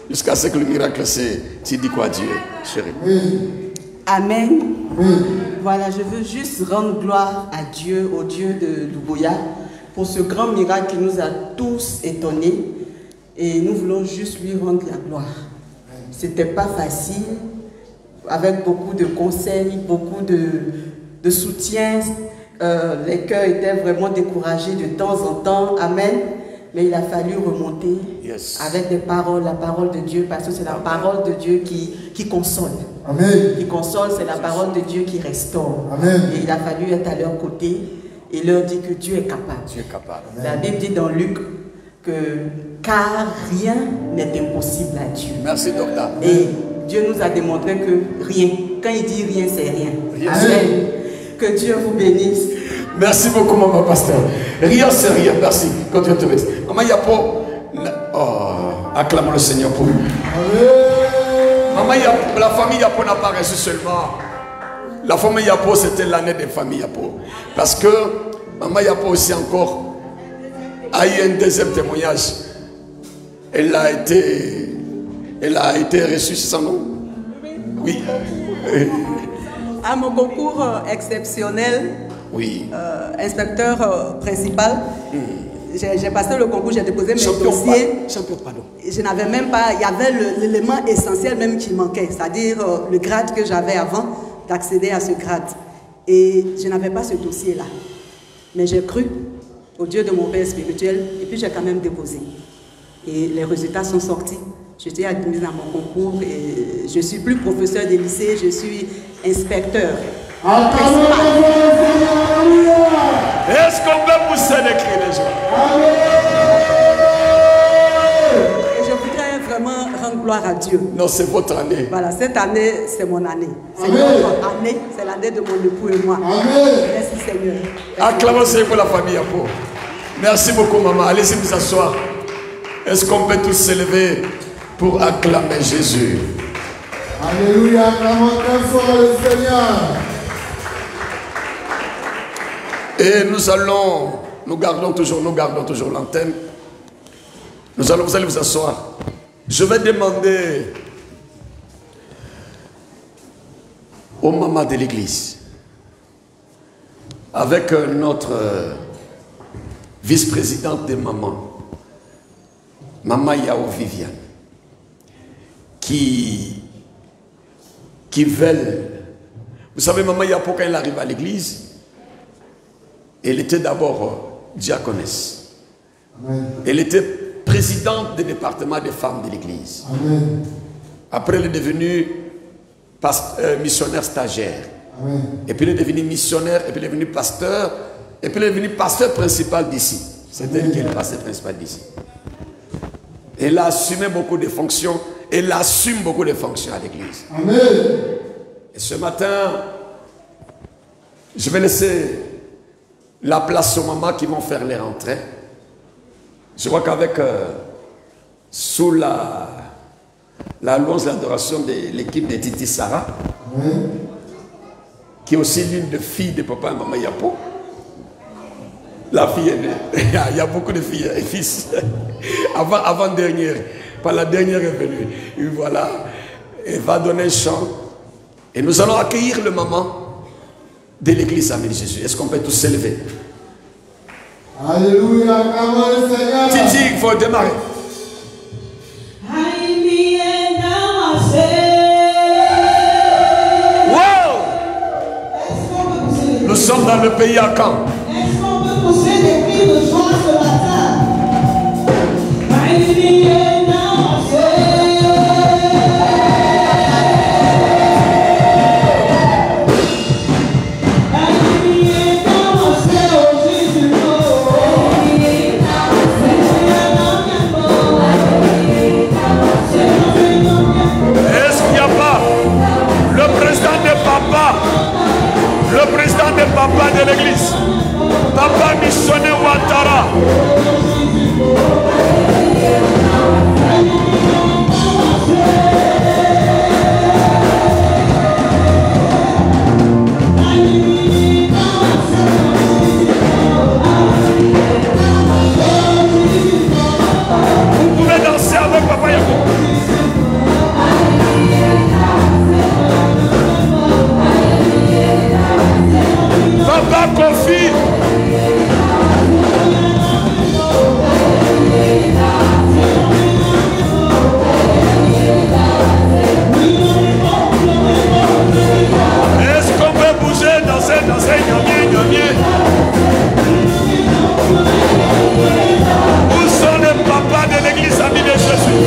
Jusqu'à ce que le miracle c'est. Tu dis quoi, Dieu, chérie? Amen. Voilà, je veux juste rendre gloire à Dieu, au Dieu de Luboya, pour ce grand miracle qui nous a tous étonnés. Et nous voulons juste lui rendre la gloire. C'était pas facile, avec beaucoup de conseils, beaucoup de soutien. Les cœurs étaient vraiment découragés de temps en temps. Amen. Mais il a fallu remonter avec des paroles, la parole de Dieu, parce que c'est la parole de Dieu qui console. Amen. Qui console, c'est la parole de Dieu qui restaure. Amen. Et il a fallu être à leur côté et leur dire que Dieu est capable. Dieu est capable. La Bible dit dans Luc que car rien n'est impossible à Dieu. Merci, docteur. Et Dieu nous a démontré que rien, quand il dit rien, c'est rien. Amen. Que Dieu vous bénisse. Merci beaucoup, maman pasteur. Rien, c'est rien. Merci. Continue de te mettre. Maman Yapo. Oh, acclamons le Seigneur pour lui. Maman Yapo, la famille Yapo n'a pas reçu seulement. La famille Yapo, c'était l'année des familles Yapo. Parce que Maman Yapo aussi encore a eu un deuxième témoignage. Elle a été reçue, c'est son nom? Oui. À mon concours exceptionnel, oui. Inspecteur principal, j'ai passé le concours, j'ai déposé mes dossiers. Je n'avais même pas, il y avait l'élément essentiel même qui manquait, c'est-à-dire le grade que j'avais avant d'accéder à ce grade. Et je n'avais pas ce dossier-là. Mais j'ai cru au Dieu de mon père spirituel et puis j'ai quand même déposé. Et les résultats sont sortis. J'étais admise dans mon concours et je ne suis plus professeur de lycée, je suis inspecteur. Est-ce qu'on peut pousser des cris des gens? Et je voudrais vraiment rendre gloire à Dieu. Non, c'est votre année. Voilà, cette année, c'est mon année. C'est notre année, c'est l'année de mon époux et moi. Merci Seigneur. Acclamons Seigneur pour la famille Yapo. Merci beaucoup, maman. Allez-y vous asseoir. Est-ce qu'on peut tous s'élever pour acclamer Jésus? Alléluia, acclamons très fort le Seigneur. Et nous gardons toujours l'antenne. Vous allez vous asseoir. Je vais demander aux mamans de l'église, avec notre vice-présidente des mamans, Maman Yao Viviane, qui veulent. Vous savez, Maman Yao, quand elle arrive à l'église, elle était d'abord diaconesse. Amen. Elle était présidente du département des femmes de l'église. Après, elle est devenue missionnaire stagiaire. Amen. Et puis, elle est devenue missionnaire, et puis, elle est devenue pasteur, et puis, elle est devenue pasteur principal d'ici. C'est elle qui est le pasteur principal d'ici. Elle a assumé beaucoup de fonctions. Elle assume beaucoup de fonctions à l'église. Amen. Et ce matin, je vais laisser la place aux mamans qui vont faire les rentrées. Je crois qu'avec, sous la louange, l'adoration de l'équipe de Titi Sarah, qui est aussi l'une des filles de papa et maman Yapo. La fille est née. Il y a beaucoup de filles et fils. Avant-dernière. Pas la dernière est venue. Et voilà. Elle va donner un chant. Et nous allons accueillir le maman de l'église Amen Jésus. Est-ce qu'on peut tous s'élever? Alléluia. Bravo le Seigneur. Titi, il faut démarrer. Wow! Nous sommes dans le pays à Caen. Est-ce qu'on peut pousser des cris de joie ce matin? Est-ce qu'il n'y a pas le président de papa de l'église, Papa Missionnaire Ouattara? Vous pouvez danser avec Papa Yako. Papa Kofi. Est-ce qu'on peut bouger, danser, gagner? Où sont les papas de l'église Amen de Jésus?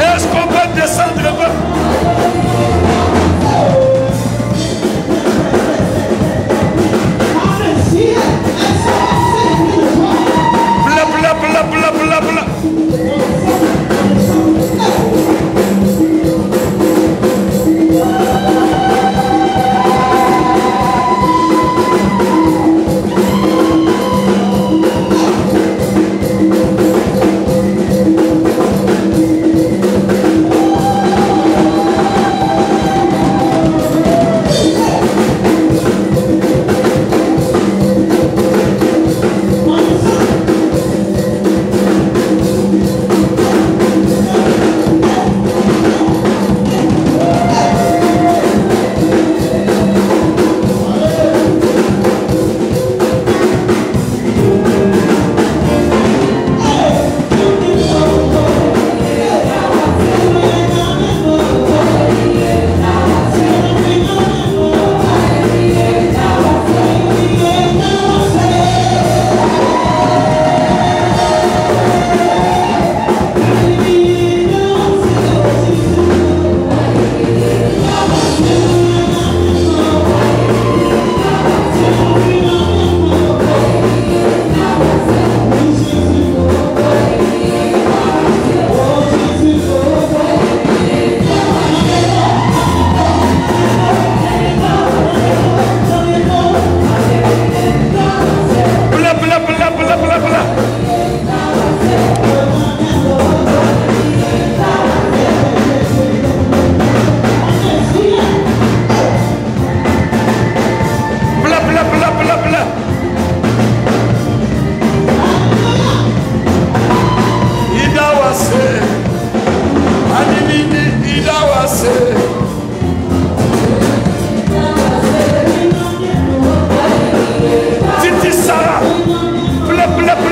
Est-ce qu'on peut descendre un peu?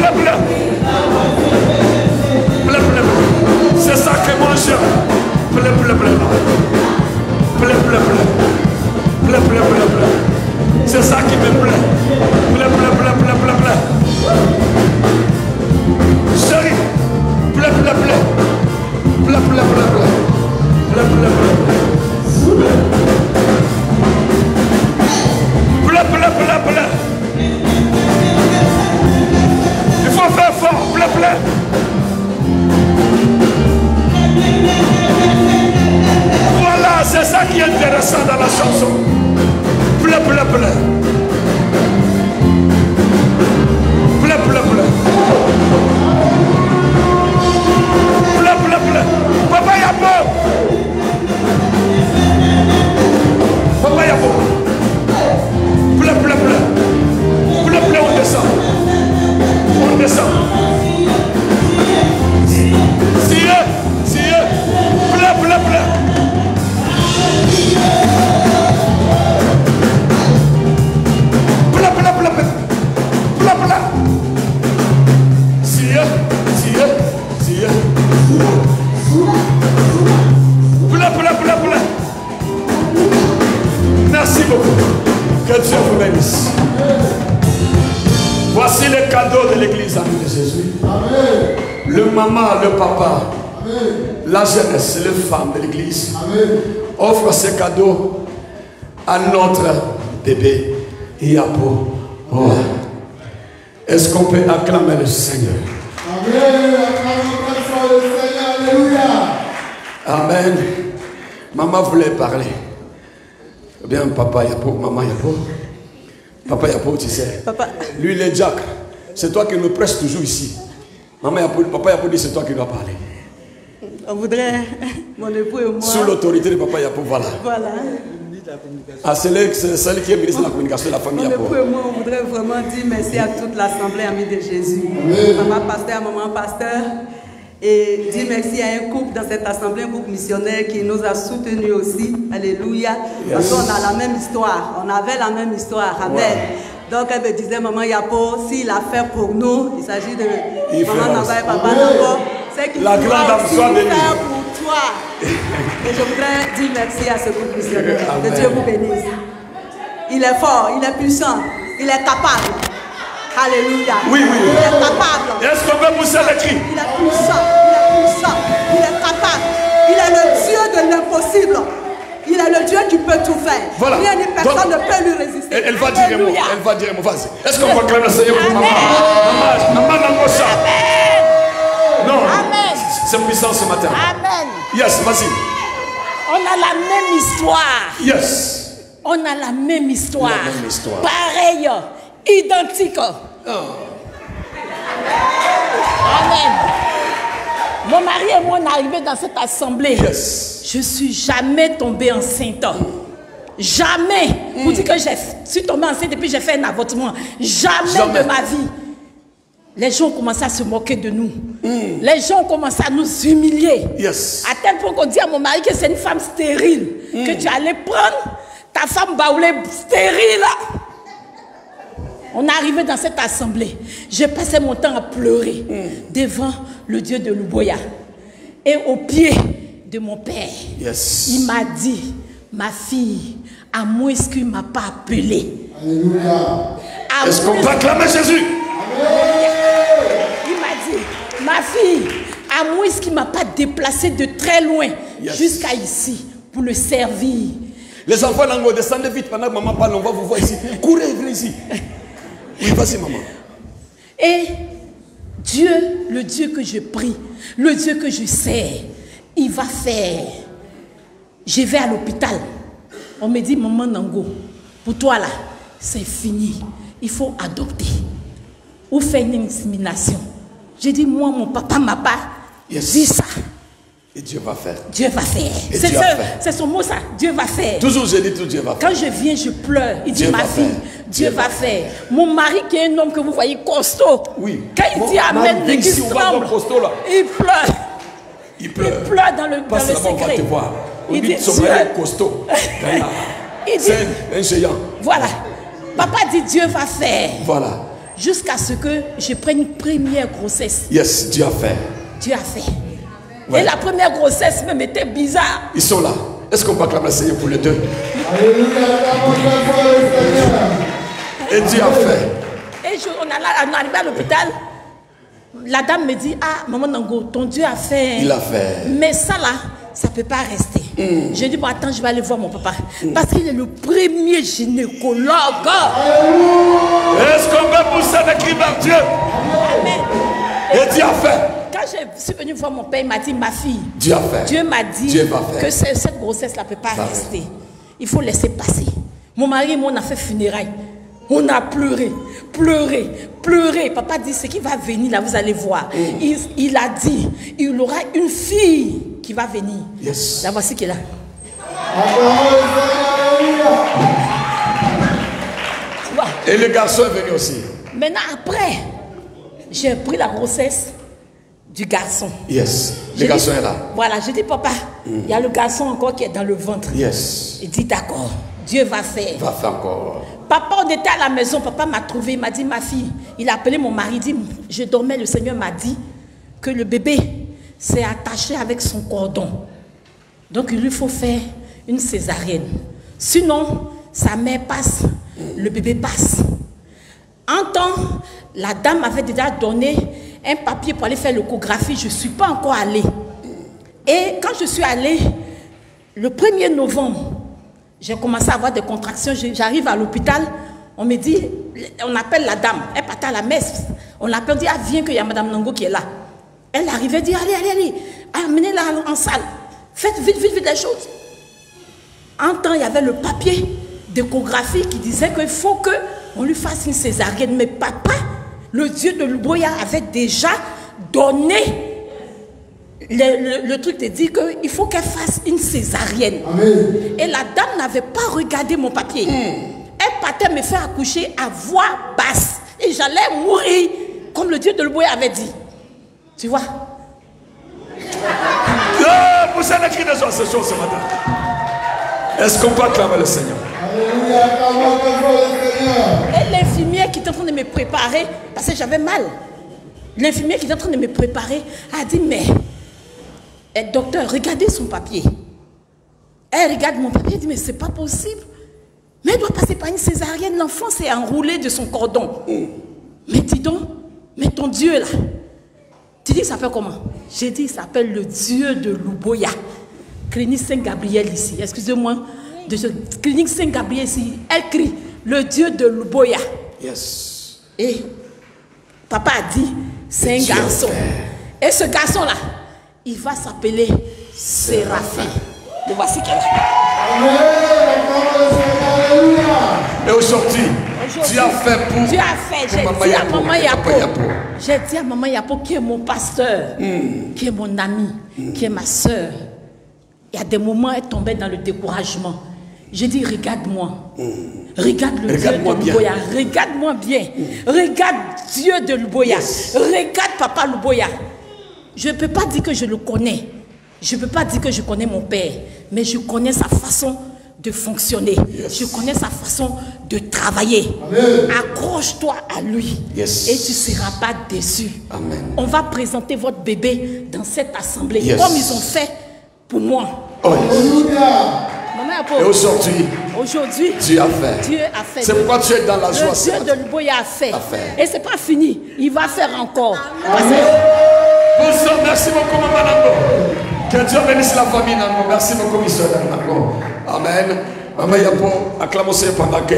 Bla. Bla le maman, le papa, la jeunesse, les femmes de l'église offrent ces cadeaux à notre bébé Yapo. Oh. Est-ce qu'on peut acclamer le Seigneur? Amen. Maman voulait parler. Eh bien, papa Yapo, maman Yapo. Papa Yapo, tu sais. Papa. Lui, il est Jack. C'est toi qui nous prêches toujours ici. Maman Yapo, papa Yapo dit c'est toi qui dois parler. On voudrait, mon époux et moi. Sous l'autorité de papa Yapo, voilà. Voilà. Ah, c'est celui qui est ministre de la communication de la famille Yapo. Mon époux et moi, on voudrait vraiment dire merci à toute l'Assemblée Amie de Jésus. Maman pasteur, maman pasteur. Et dire merci à un couple dans cette assemblée, un couple missionnaire qui nous a soutenus aussi. Alléluia. Parce qu'on a la même histoire. On avait la même histoire. Amen. Wow. Donc elle me disait, maman Yapo, s'il a fait pour nous, il s'agit de maman Namba et papa Namba, c'est qu'il va aussi faire pour toi. Et je voudrais dire merci à ce couple missionnaire. Que Dieu vous bénisse. Il est fort, il est puissant, il est capable. Alléluia. Oui, oui. Il est capable. Est-ce qu'on peut pousser le cri? Il est puissant, il est puissant, il est capable. Il est le Dieu de l'impossible. Il est le Dieu qui peut tout faire. Voilà. Rien ni personne ne peut lui résister. Elle va dire un mot. Elle va dire un mot. Vas-y. Est-ce qu'on va acclamer le Seigneur pour maman? Maman Nangosa. Non. Amen. C'est puissant ce matin. Amen. Yes, vas-y. On a la même histoire. Yes. On a la même histoire. La même histoire. Pareil. Identique. Oh. Amen. Mon mari et moi, on est arrivés dans cette assemblée. Yes. Je ne suis jamais tombée enceinte. Jamais. Pour dire que je suis tombée enceinte et puis j'ai fait un avortement. Jamais de ma vie. Les gens ont commencé à se moquer de nous. Les gens ont commencé à nous humilier. Yes. À tel point qu'on dit à mon mari que c'est une femme stérile. Que tu allais prendre ta femme baoulée stérile. On est arrivé dans cette assemblée. J'ai passé mon temps à pleurer devant le Dieu de Luboya. Et au pied de mon père, il m'a dit, ma fille, à moins qu'il ne m'a pas appelé. Alléluia. Est-ce qu'on peut acclamer Jésus? Il m'a dit, ma fille, à moins qu'il ne m'a pas déplacé de très loin jusqu'à ici pour le servir. Les enfants, là, descendez vite pendant que maman parle, on va vous voir ici. Courez, venez ici. Oui, vas-y, maman. Et Dieu, le Dieu que je prie, le Dieu que je sais, il va faire. Je vais à l'hôpital. On me dit, maman Nango, pour toi là, c'est fini. Il faut adopter. Ou faire une insémination. J'ai dit, moi, mon papa m'a pas dit ça. Et Dieu va faire. Dieu va faire. C'est son mot ça. Dieu va faire. Toujours je dis tout, Dieu va faire. Quand je viens, je pleure. Il dit, Dieu ma fille, Dieu va faire. Mon mari qui est un homme que vous voyez costaud. Oui. Quand il dit Amen, l'église tremble. Il pleure. Il pleure. Il pleure dans le secret. On va te voir. Il dit, son mari est costaud. C'est un géant. Voilà. Papa dit, Dieu va faire. Voilà. Jusqu'à ce que je prenne une première grossesse. Yes, Dieu a fait. Dieu a fait. Ouais. Et la première grossesse même était bizarre. Ils sont là. Est-ce qu'on peut acclamer le Seigneur pour les deux? Et Dieu a fait. Et on est arrivé à l'hôpital. La dame me dit, ah, maman Nango, ton Dieu a fait. Il a fait. Mais ça là, ça ne peut pas rester. J'ai dit, bon, attends, je vais aller voir mon papa. Parce qu'il est le premier gynécologue. Est-ce qu'on peut pousser des cris vers Dieu? Amen. Et Dieu a fait. Quand je suis venue voir mon père, il m'a dit, ma fille, Dieu a fait. Dieu m'a dit Dieu va faire. que cette grossesse ne peut pas rester. Il faut laisser passer. Mon mari et moi, on a fait funérailles. On a pleuré, pleuré, pleuré. Papa dit, ce qui va venir là, vous allez voir. Il a dit, il aura une fille qui va venir. Yes. La voici qui est là. Et le garçon est venu aussi. Maintenant, après, j'ai pris la grossesse du garçon. Yes. Le garçon est là. Voilà, j'ai dit, papa, il y a le garçon encore qui est dans le ventre. Yes. Il dit, d'accord, Dieu va faire. Va faire encore. Papa, on était à la maison, papa m'a trouvé, il m'a dit, ma fille, il a appelé mon mari, il dit, je dormais, le Seigneur m'a dit que le bébé s'est attaché avec son cordon. Donc, il lui faut faire une césarienne. Sinon, sa mère passe, le bébé passe. En temps, la dame avait déjà donné un papier pour aller faire l'échographie. Je ne suis pas encore allée. Et quand je suis allée, le 1er novembre, j'ai commencé à avoir des contractions. J'arrive à l'hôpital, on me dit, on appelle la dame, elle partait à la messe. On l'appelle, on dit, ah viens qu'il y a Madame Nango qui est là. Elle arrivait, dit, allez, amenez-la en salle. Faites vite les choses. En temps, il y avait le papier d'échographie qui disait qu'il faut qu'on lui fasse une césarienne. Mais papa, le Dieu de Luboya avait déjà donné le truc de dire qu'il faut qu'elle fasse une césarienne. Amen. Et la dame n'avait pas regardé mon papier. Elle partait me faire accoucher à voix basse. Et j'allais mourir, comme le Dieu de Luboya avait dit. Tu vois? Vous avez écrit des choses ce matin. Est-ce qu'on peut acclamer le Seigneur? Alléluia, acclamons le Seigneur. Et l'infirmière qui était en train de me préparer, parce que j'avais mal, l'infirmière qui était en train de me préparer a dit, mais docteur, regardez son papier. Elle regarde mon papier, elle dit, mais c'est pas possible. Mais elle doit passer par une césarienne, l'enfant s'est enroulé de son cordon. Mais dis donc, mais ton Dieu là, tu dis, il s'appelle comment? J'ai dit, il s'appelle le Dieu de Luboya. Clinique Saint-Gabriel ici. Excusez-moi. De ce Clinique Saint-Gabriel ici. Elle crie, le Dieu de Luboya. Yes. Et papa a dit, c'est un garçon. Et ce garçon-là, il va s'appeler Séraphin. Le voici qu'elle a. Et aujourd'hui, tu as fait pour... Tu as fait, j'ai dit à Maman Yapo. J'ai dit à Maman Yapo qui est mon pasteur, qui est mon ami, qui est ma soeur. Il y a des moments, elle tombait dans le découragement. J'ai dit, regarde-moi. Regarde le Dieu de Luboya. Regarde-moi bien. Regarde Dieu de Luboya. Regarde Papa Luboya. Je ne peux pas dire que je le connais. Je ne peux pas dire que je connais mon père. Mais je connais sa façon de fonctionner. Je connais sa façon de travailler. Accroche-toi à lui. Et tu ne seras pas déçu. Amen. On va présenter votre bébé dans cette assemblée. Comme ils ont fait pour moi. Et aujourd'hui, Dieu a fait. Dieu a fait. C'est pourquoi tu es dans la joie. Dieu de Luboya a fait. Et ce n'est pas fini. Il va faire encore. Bonsoir, merci beaucoup, Maman Nango. Que Dieu bénisse la famille Nango. Merci beaucoup, Monsieur Nango. Amen. Maman Yapo, acclamons pendant que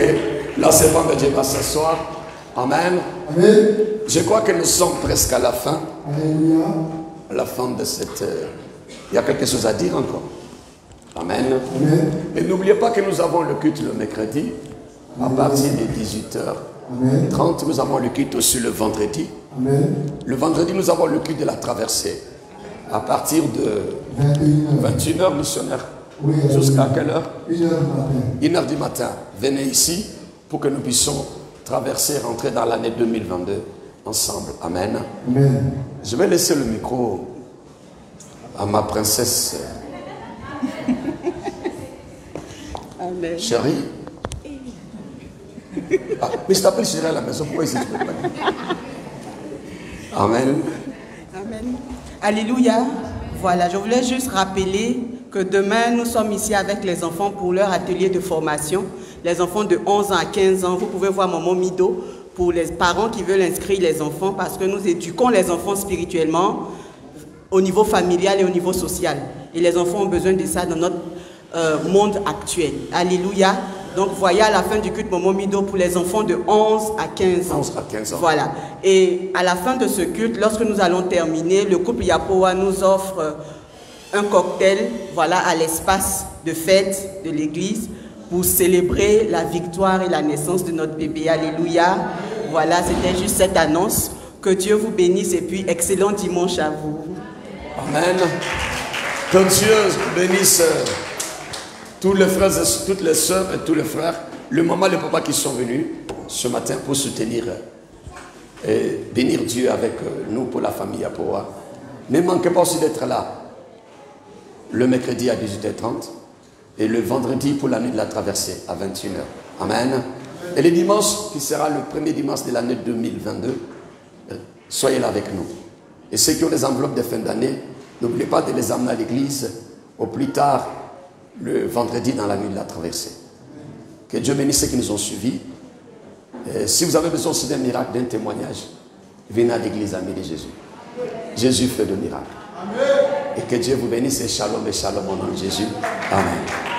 la servante de Dieu va s'asseoir. Amen. Amen. Je crois que nous sommes presque à la fin. Alléluia. À la fin de cette... Il y a quelque chose à dire encore. Amen. Amen. Et n'oubliez pas que nous avons le culte le mercredi, à partir de 18h30. Nous avons le culte aussi le vendredi. Amen. Le vendredi, nous avons le culte de la traversée. À partir de 21h, missionnaire. Oui, jusqu'à quelle heure? 1h du matin. 1h du matin. Venez ici pour que nous puissions traverser, rentrer dans l'année 2022 ensemble. Amen. Amen. Je vais laisser le micro à ma princesse. Amen. Chérie. Ah, mais je t'appelle chérie à la maison. Pourquoi ici tu peux pas dire? Amen. Amen. Alléluia. Voilà, je voulais juste rappeler que demain, nous sommes ici avec les enfants pour leur atelier de formation. Les enfants de 11 ans à 15 ans, vous pouvez voir Maman Mido pour les parents qui veulent inscrire les enfants parce que nous éduquons les enfants spirituellement au niveau familial et au niveau social. Et les enfants ont besoin de ça dans notre monde actuel. Alléluia. Donc, voyez à la fin du culte Maman Mido pour les enfants de 11 à 15 ans. 11 à 15 ans. Voilà. Et à la fin de ce culte, lorsque nous allons terminer, le couple Yapoa nous offre un cocktail, voilà, à l'espace de fête de l'église pour célébrer la victoire et la naissance de notre bébé. Alléluia. Voilà, c'était juste cette annonce. Que Dieu vous bénisse et puis excellent dimanche à vous. Amen. Que Dieu bénisse tous les frères, toutes les sœurs et tous les frères, le maman et le papa qui sont venus ce matin pour soutenir et bénir Dieu avec nous pour la famille Yapoa. Ne manquez pas aussi d'être là le mercredi à 18h30 et le vendredi pour la nuit de la traversée à 21h. Amen. Et le dimanche, qui sera le premier dimanche de l'année 2022, soyez là avec nous. Et ceux qui ont les enveloppes de fin d'année, n'oubliez pas de les amener à l'église au plus tard le vendredi dans la nuit de la traversée. Que Dieu bénisse ceux qui nous ont suivis. Et si vous avez besoin aussi d'un miracle, d'un témoignage, venez à l'église, amis de Jésus. Jésus fait de miracles. Et que Dieu vous bénisse et shalom au nom de Jésus. Amen.